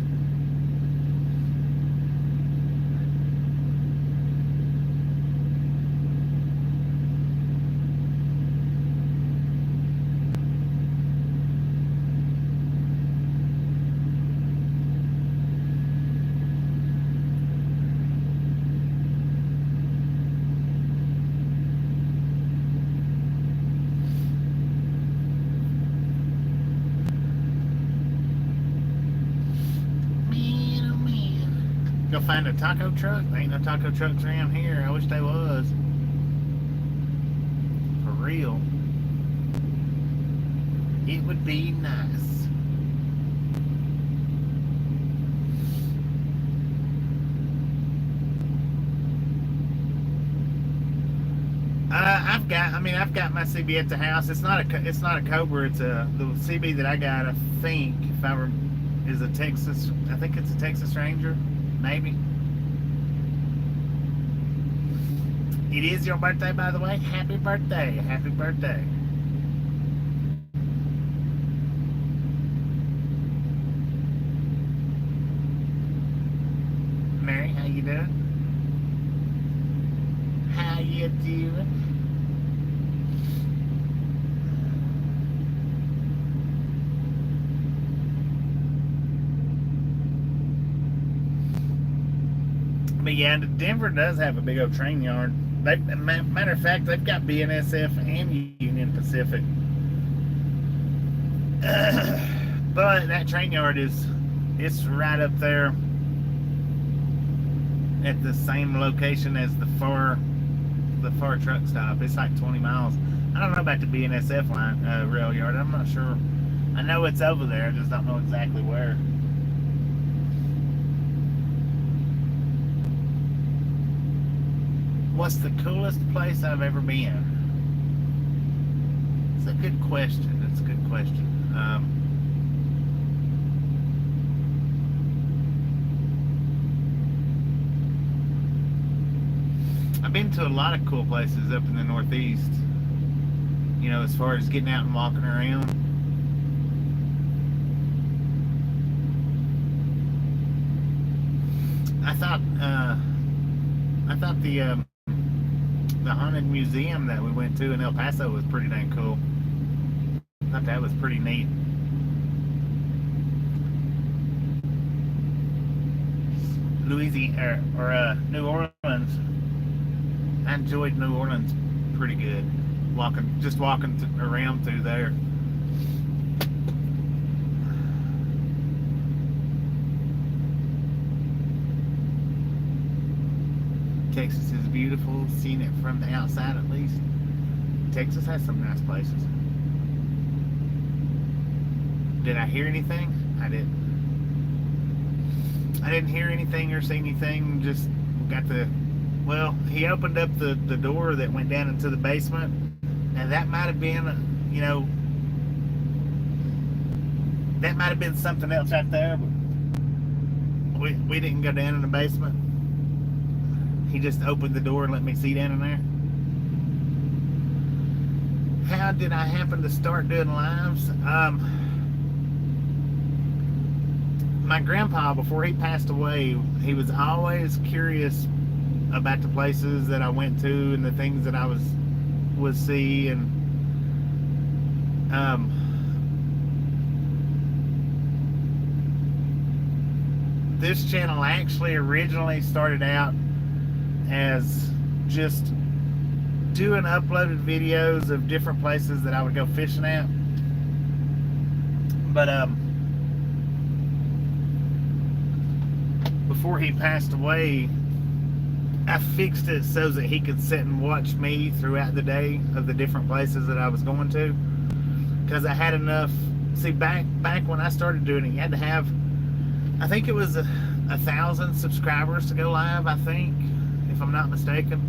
Go find a taco truck. There ain't no taco trucks around here. I wish they was. For real. It would be nice. I've got my CB at the house. It's not a Cobra. It's the CB that I got. I think is a Texas. I think it's a Texas Ranger, maybe. It is your birthday, by the way. Happy birthday! Happy birthday! Mary, how you doing? How you doing? But yeah, Denver does have a big old train yard. Matter of fact, they've got BNSF and Union Pacific. But that train yard it's right up there at the same location as the far truck stop. It's like 20 miles. I don't know about the BNSF line rail yard. I'm not sure. I know it's over there. I just don't know exactly where. What's the coolest place I've ever been? It's a good question. It's a good question. I've been to a lot of cool places up in the Northeast. You know, as far as getting out and walking around. I thought the haunted museum that we went to in El Paso was pretty dang cool. I thought that was pretty neat. Louisiana or New Orleans. I enjoyed New Orleans pretty good. Just walking around through there. Texas is beautiful, seeing it from the outside at least. Texas has some nice places. Did I hear anything? I didn't. I didn't hear anything or see anything. Just got well, he opened up the door that went down into the basement. Now that might have been, you know, that might have been something else out there, but we didn't go down in the basement. He just opened the door and let me see down in there. How did I happen to start doing lives? My grandpa, before he passed away, he was always curious about the places that I went to and the things that I would see, and this channel actually originally started out as just doing uploaded videos of different places that I would go fishing at. But before he passed away, I fixed it so that he could sit and watch me throughout the day of the different places that I was going to, because I had enough. See, back when I started doing it, you had to have, I think it was 1,000 subscribers to go live, I think, if I'm not mistaken.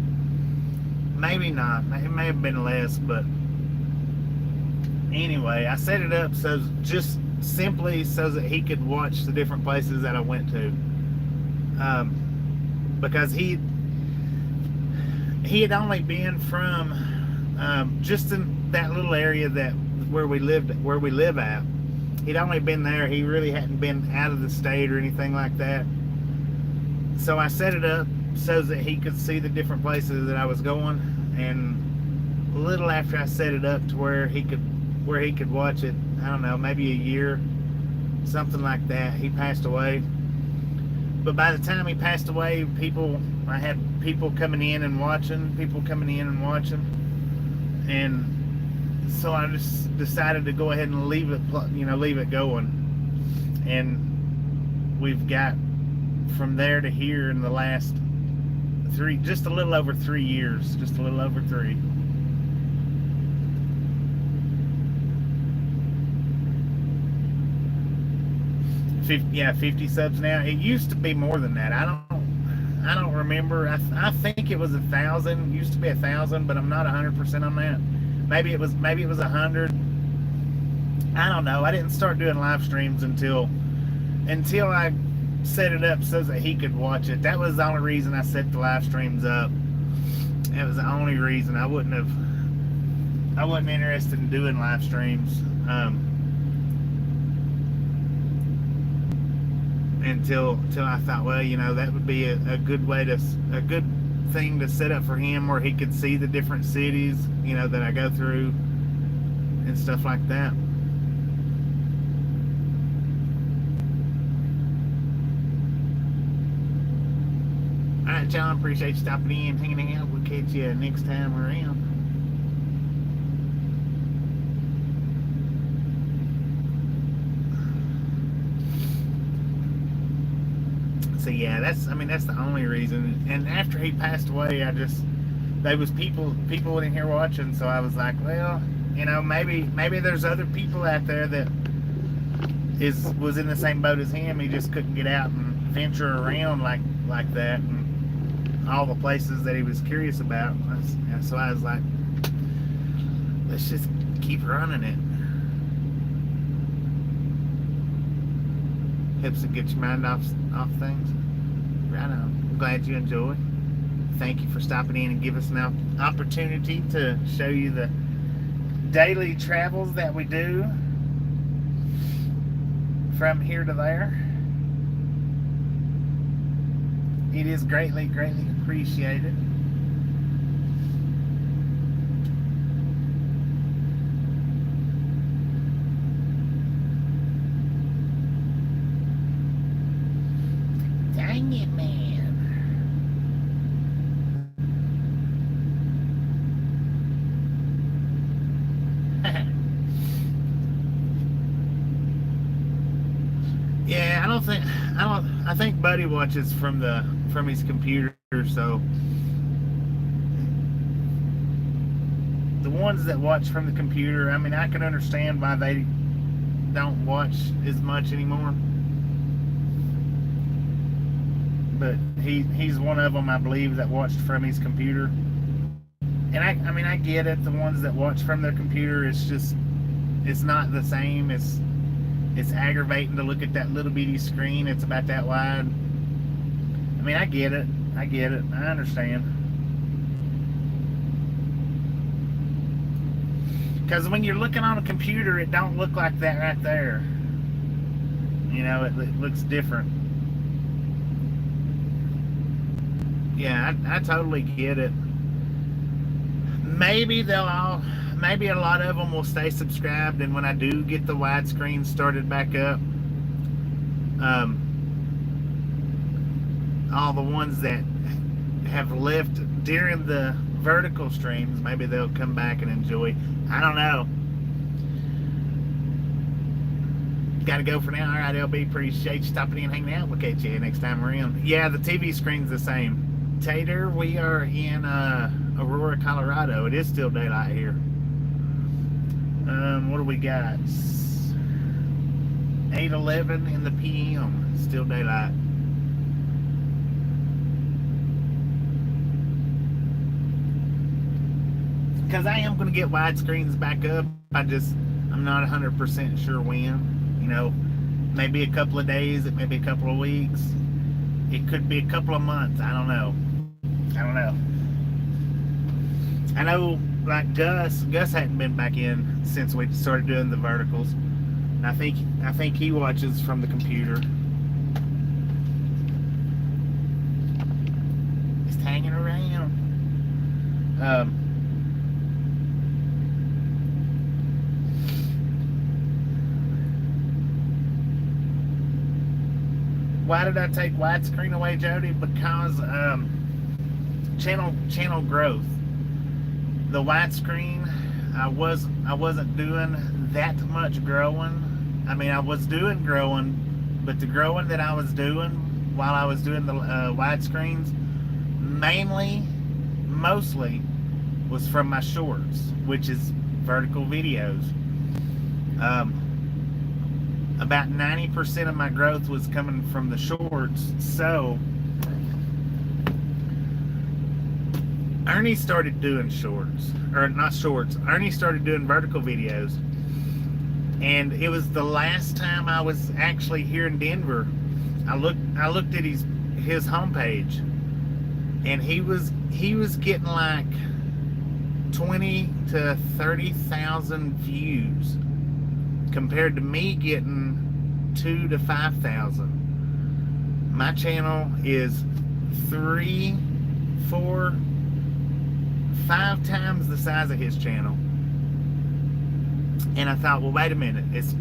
Maybe not. It may have been less, but anyway, I set it up so just simply so that he could watch the different places that I went to. Because he had only been from just in that little area where we live at. He'd only been there. He really hadn't been out of the state or anything like that. So I set it up so that he could see the different places that I was going, and a little after I set it up to where he could watch it, I don't know, maybe a year, something like that, he passed away. But by the time he passed away, I had people coming in and watching, and so I just decided to go ahead and leave it going. And we've got from there to here in the last just a little over 3 years, just a little over 3. Yeah, 50 subs now. It used to be more than that. I don't remember. I think it was 1,000. It used to be 1,000, but I'm not 100% on that. Maybe it was 100. I don't know. I didn't start doing live streams until I set it up so that he could watch it. That was the only reason I set the live streams up. That was the only reason. I wasn't interested in doing live streams until I thought, well, you know, that would be a good thing to set up for him, where he could see the different cities, you know, that I go through and stuff like that. Alright, John, appreciate you stopping in, hanging out. We'll catch you next time around. So yeah, that's the only reason. And after he passed away, there was people in here watching, so I was like, well, you know, maybe there's other people out there that was in the same boat as him. He just couldn't get out and venture around like that, and all the places that he was curious about. So I was like, let's just keep running it. Helps to get your mind off things. Right on. I'm glad you enjoy. Thank you for stopping in and give us an opportunity to show you the daily travels that we do from here to there. It is greatly, greatly appreciated. Dang it, man. Yeah, I think Buddy watches from his computer, so the ones that watch from the computer, I mean, I can understand why they don't watch as much anymore. But he's one of them, I believe, that watched from his computer. And I mean, I get it. The ones that watch from their computer, it's not the same. It's aggravating to look at that little bitty screen. It's about that wide. I mean, I get it. I understand. Because when you're looking on a computer, it don't look like that right there. You know, it looks different. Yeah, I totally get it. Maybe maybe a lot of them will stay subscribed, and when I do get the widescreen started back up, all the ones that have left during the vertical streams, maybe they'll come back and enjoy. I don't know. Gotta go for now. Alright, LB, appreciate you stopping in and hanging out. We'll catch you next time around. Yeah, the TV screen's the same. Tater, we are in Aurora, Colorado. It is still daylight here. What do we got? 8:11 in the PM. Still daylight. Because I am going to get widescreens back up. I'm not 100% sure when. You know, maybe a couple of days. It may be a couple of weeks. It could be a couple of months. I don't know. I know, like Gus hadn't been back in since we started doing the verticals. And I think he watches from the computer. Just hanging around. Why did I take widescreen away, Jody? Because channel growth. The widescreen, I wasn't doing that much growing. I mean, I was doing growing, but the growing that I was doing while I was doing the widescreens, mostly was from my shorts, which is vertical videos. About 90% of my growth was coming from the shorts. So Ernie started doing shorts, or not shorts, Ernie started doing vertical videos. And it was the last time I was actually here in Denver. I looked at his homepage, and he was getting like 20 to 30,000 views compared to me getting 2 to 5,000. My channel is 3, 4, 5 times the size of his channel. And I thought, well, wait a minute, it's,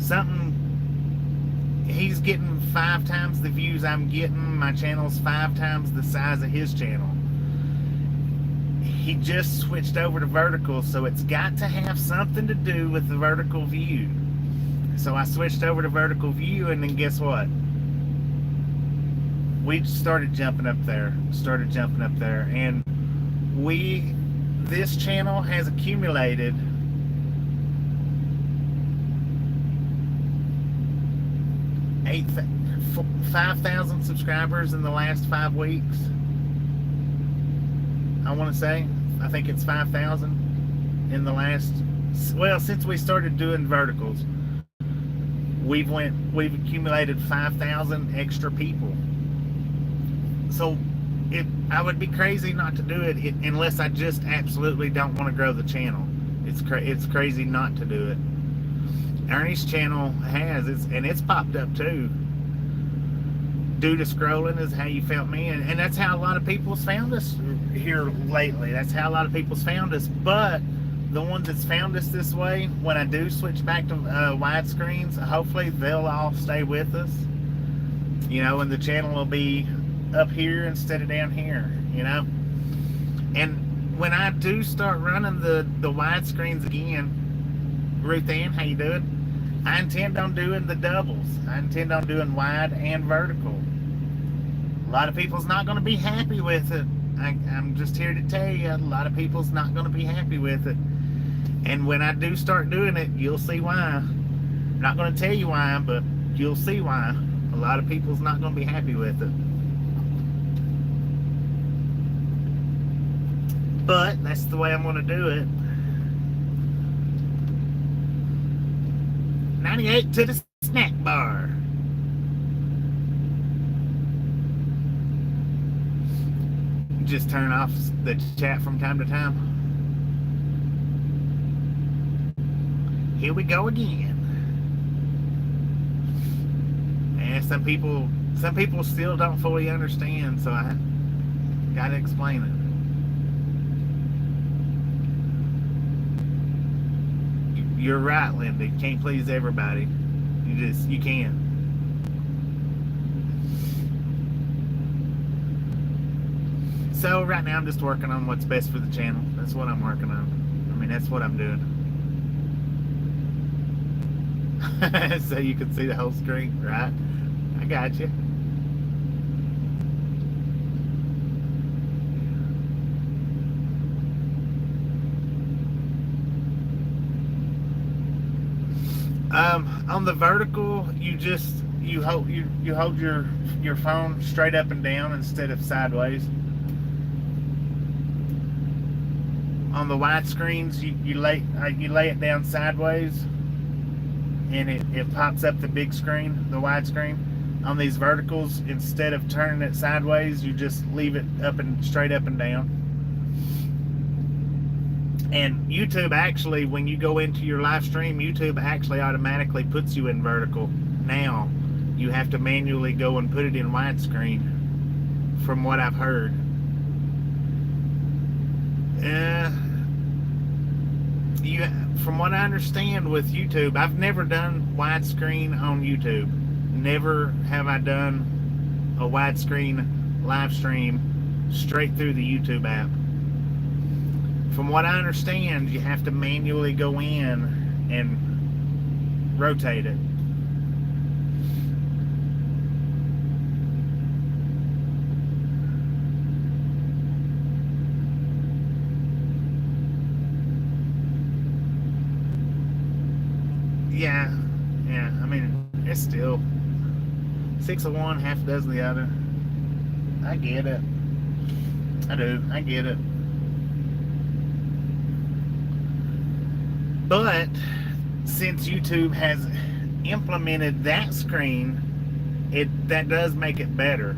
something, he's getting 5 times the views I'm getting. My channel's 5 times the size of his channel. He just switched over to vertical, so it's got to have something to do with the vertical view. So I switched over to vertical view, and then guess what? We started jumping up there, and this channel has accumulated 5,000 subscribers in the last 5 weeks. I want to say, I think it's 5,000 in the last, well, since we started doing verticals, we've accumulated 5,000 extra people. So I would be crazy not to do it unless I just absolutely don't want to grow the channel. It's crazy not to do it. Ernie's channel it's popped up too. Due to scrolling is how you found me, and that's how a lot of people's found us here lately. That's how a lot of people's found us. But the ones that's found us this way, when I do switch back to widescreens, hopefully they'll all stay with us. And the channel will be up here instead of down here. And when I do start running the widescreens again, Ruth Ann, how you doing? I intend on doing the doubles. I intend on doing wide and vertical. A lot of people's not going to be happy with it. I'm just here to tell you, a lot of people's not going to be happy with it. And when I do start doing it, you'll see why. I'm not going to tell you why, but you'll see why. A lot of people's not going to be happy with it. But that's the way I'm going to do it. 98 to the snack bar. Just turn off the chat from time to time. Here we go again. And some people still don't fully understand, so I gotta explain it. You're right, Linda. You can't please everybody. You can't. So right now I'm just working on what's best for the channel. That's what I'm working on. I mean, that's what I'm doing. So you can see the whole screen, right? I got you. On the vertical, you hold your phone straight up and down instead of sideways. On the wide screens, you lay it down sideways, and it pops up the big screen, the wide screen. On these verticals, instead of turning it sideways, you just leave it straight up and down. And YouTube actually, when you go into your live stream, YouTube actually automatically puts you in vertical. Now, you have to manually go and put it in widescreen, from what I've heard. From what I understand with YouTube, I've never done widescreen on YouTube. Never have I done a widescreen live stream straight through the YouTube app. From what I understand, you have to manually go in and rotate it. Yeah, yeah. I mean, it's still 6 of one, half a dozen of the other. I get it. I do. I get it. But since YouTube has implemented that screen, that does make it better.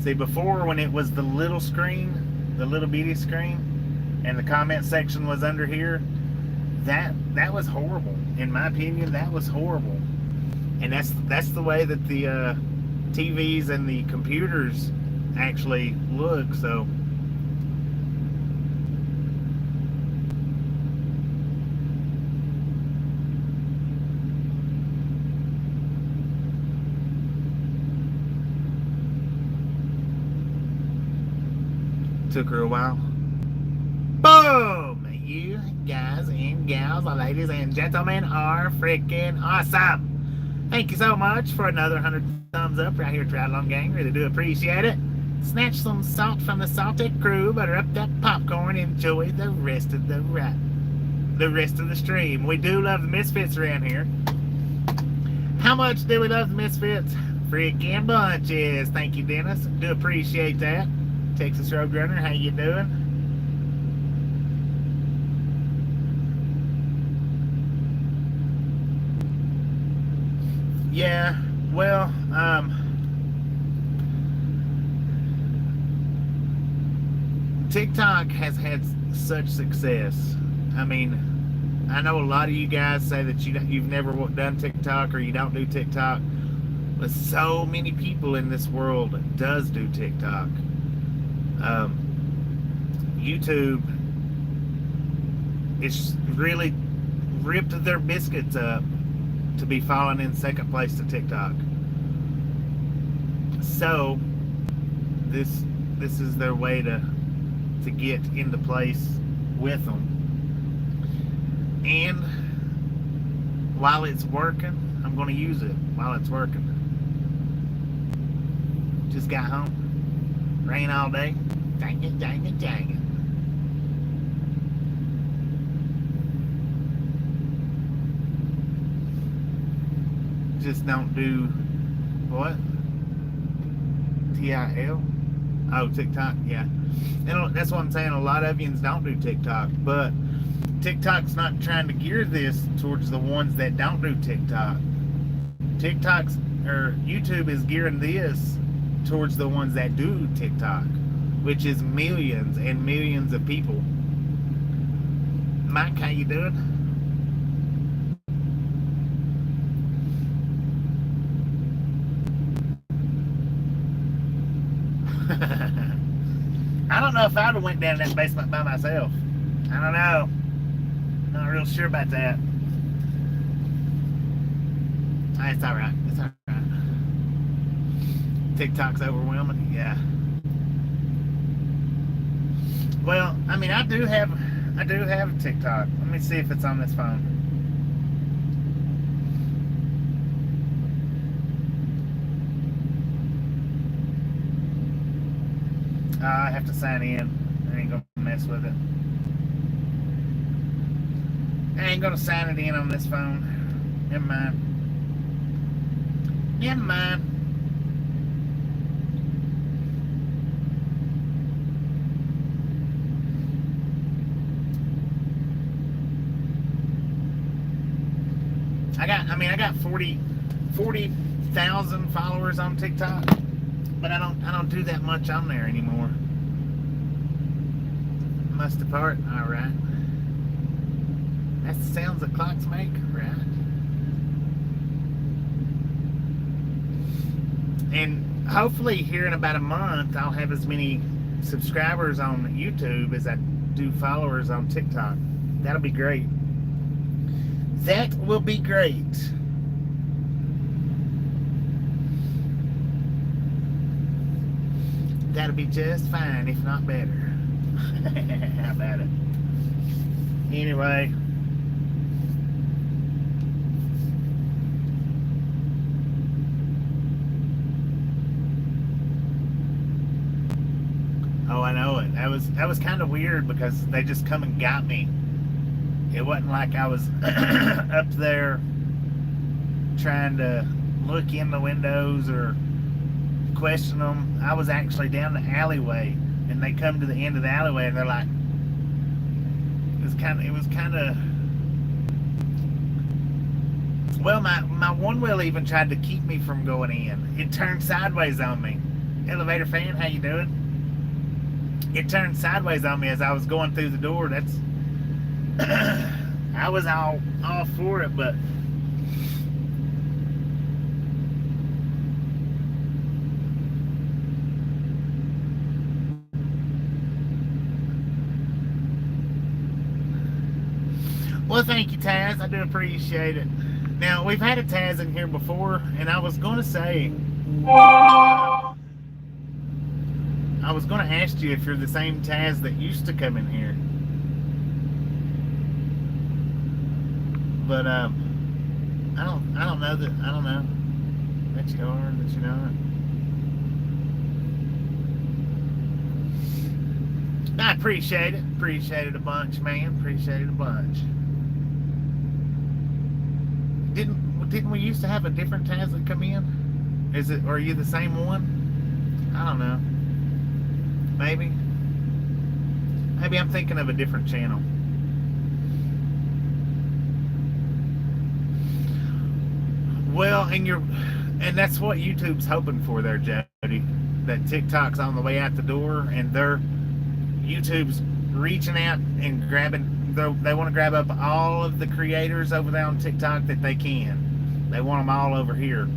See, before when it was the little screen, the little bitty screen, and the comment section was under here, that was horrible. In my opinion, that was horrible. And that's the way that the TVs and the computers actually look. So took her a while. Boom! You guys and gals, ladies and gentlemen, are freaking awesome. Thank you so much for another 100 thumbs up right here at Ride Along Gang. Really do appreciate it. Snatch some salt from the salted crew, butter up that popcorn, enjoy the rest of the stream. We do love the Misfits around here. How much do we love the Misfits? Freaking bunches. Thank you, Dennis. Do appreciate that. Texas Roadrunner, how you doing? Yeah, well, TikTok has had such success. I mean, I know a lot of you guys say that you've never done TikTok or you don't do TikTok, but so many people in this world does do TikTok. YouTube is really ripped their biscuits up to be falling in second place to TikTok. So this is their way to get into place with them. And while it's working, I'm going to use it while it's working. Just got home. Rain all day. Dang it, dang it, dang it. Just don't do what? TIL? Oh, TikTok, yeah. And that's what I'm saying. A lot of yous don't do TikTok, but TikTok's not trying to gear this towards the ones that don't do TikTok. YouTube is gearing this towards the ones that do TikTok, which is millions and millions of people. Mike, how you doing? I don't know if I'd have went down that basement by myself. I don't know. Not real sure about that. It's all right. It's all right. TikTok's overwhelming. Yeah. Well, I mean, I do have TikTok. Let me see if it's on this phone. I have to sign in. I ain't gonna mess with it. I ain't gonna sign it in on this phone. Never mind. Never mind. I got 40,000 followers on TikTok, but I don't do that much on there anymore. Must depart. All right. That's the sounds that clocks make, right? And hopefully here in about a month, I'll have as many subscribers on YouTube as I do followers on TikTok. That'll be great. That will be great. That'll be just fine, if not better. How about it? Anyway. Oh, I know it. That was kind of weird because they just come and got me. It wasn't like I was up there trying to look in the windows or question them. I was actually down the alleyway, and they come to the end of the alleyway, and they're like, it was kind of, well, my Onewheel even tried to keep me from going in. It turned sideways on me. Elevator fan, how you doing? It turned sideways on me as I was going through the door. That's I was all for it, but well, thank you, Taz. I do appreciate it. Now, we've had a Taz in here before, and I was going to say, I was going to ask you if you're the same Taz that used to come in here. But I don't know that you are, that you're not. I appreciate it. Appreciate it a bunch, man. Appreciate it a bunch. Didn't we used to have a different Taz that come in? Or are you the same one? I don't know. Maybe I'm thinking of a different channel. Well, and that's what YouTube's hoping for there, Jody. That TikTok's on the way out the door, and YouTube's reaching out and grabbing. They want to grab up all of the creators over there on TikTok that they can. They want them all over here.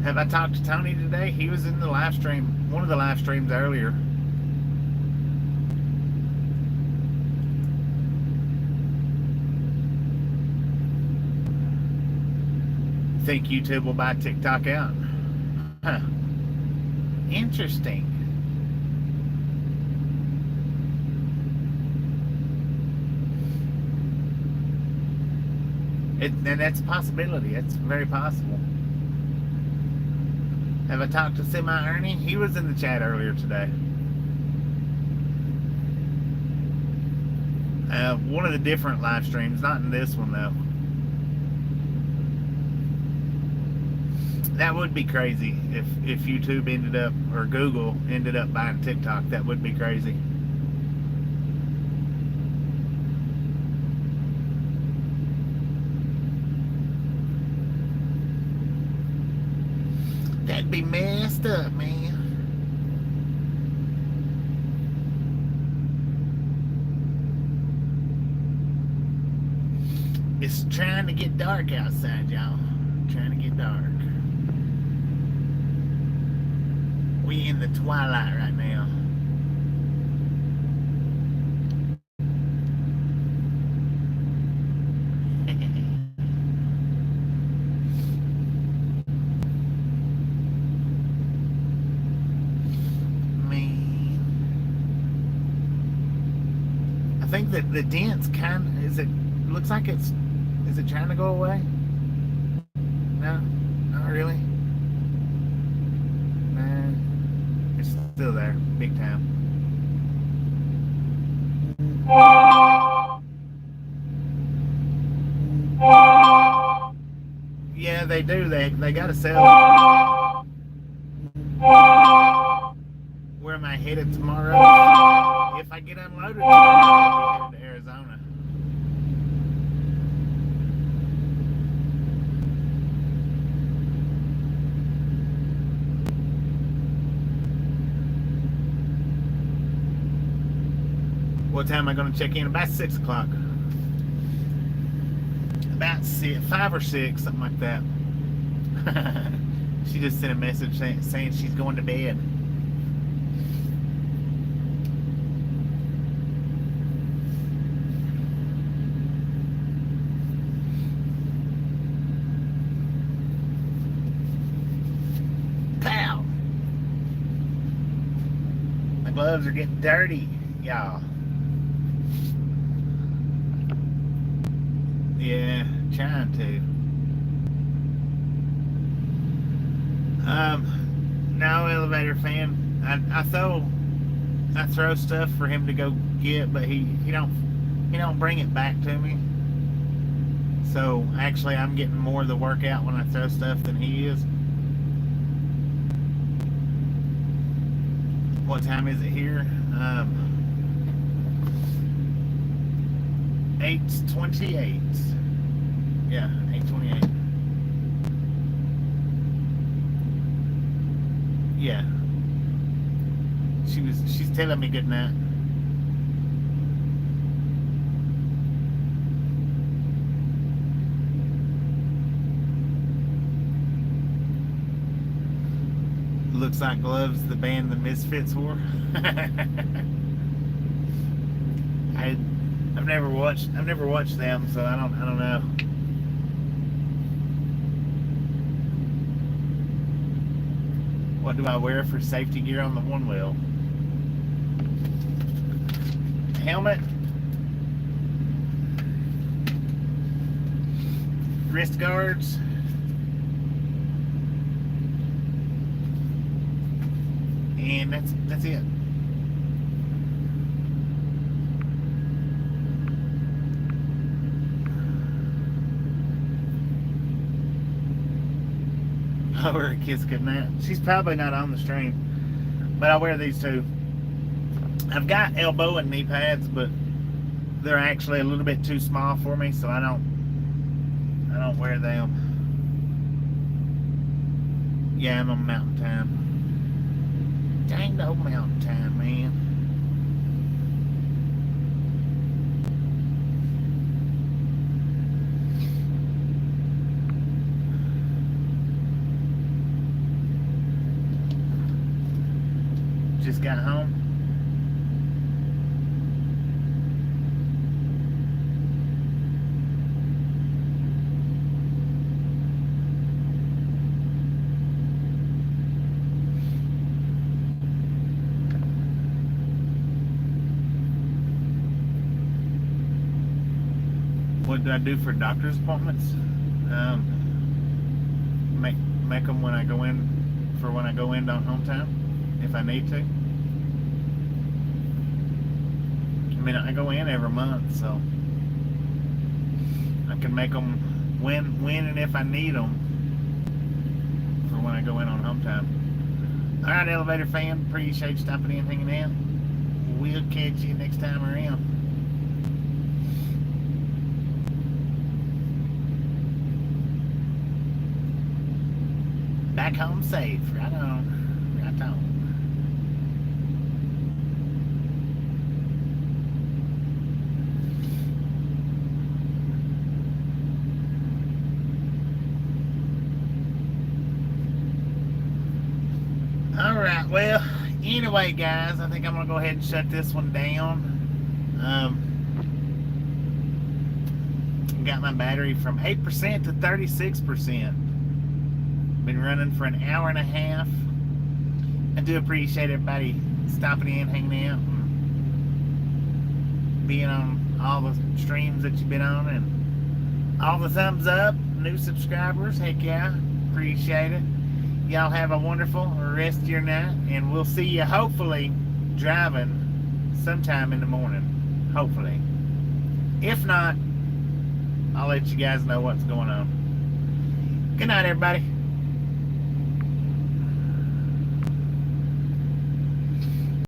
Have I talked to Tony today? He was in the live stream, one of the live streams earlier. Think YouTube will buy TikTok out? Huh. Interesting. And that's a possibility. That's very possible. Have I talked to Semi Ernie? He was in the chat earlier today. One of the different live streams, not in this one though. That would be crazy if YouTube ended up, or Google ended up buying TikTok. That would be crazy. That'd be messed up, man. It's trying to get dark outside, y'all. Trying to get dark. We in the twilight right now. Man, I think that the dent's looks like is it trying to go away? No, not really. It's still there, big time. Yeah, they do. They gotta sell it. Where am I headed tomorrow? If I get unloaded tomorrow, I'll be headed to Arizona. What time am I going to check in? About 6 o'clock. About 5 or 6, something like that. She just sent a message saying she's going to bed. Pow! My gloves are getting dirty, y'all. Yeah, trying to. No, elevator fan. I throw stuff for him to go get, but he don't bring it back to me. So actually I'm getting more of the workout when I throw stuff than he is. What time is it here? 8:28. Yeah, 8:28. Yeah. She's telling me good night. Looks like Gloves, the band the Misfits wore. I've never watched them, so I don't know. What do I wear for safety gear on the Onewheel? Helmet, wrist guards, and that's it. I wear a kiss goodnight. She's probably not on the stream, but I wear these too. I've got elbow and knee pads, but they're actually a little bit too small for me, so I don't wear them. Yeah, I'm on mountain time. Dang the old mountain time, man. Just got home. What do I do for doctor's appointments? Make them when I go in on home time, if I need to. I mean, I go in every month, so I can make them when and if I need them for when I go in on home time. All right, elevator fan, appreciate you stopping in, hanging out. We'll catch you next time around. Back home safe. Right on. Right on. Alright, well, anyway, guys, I think I'm going to go ahead and shut this one down. Got my battery from 8% to 36%. Been running for an hour and a half. I do appreciate everybody stopping in, hanging out, and being on all the streams that you've been on, and all the thumbs up, new subscribers. Heck yeah, appreciate it. Y'all have a wonderful rest of your night, and we'll see you hopefully driving sometime in the morning. Hopefully. If not, I'll let you guys know what's going on. Good night, everybody.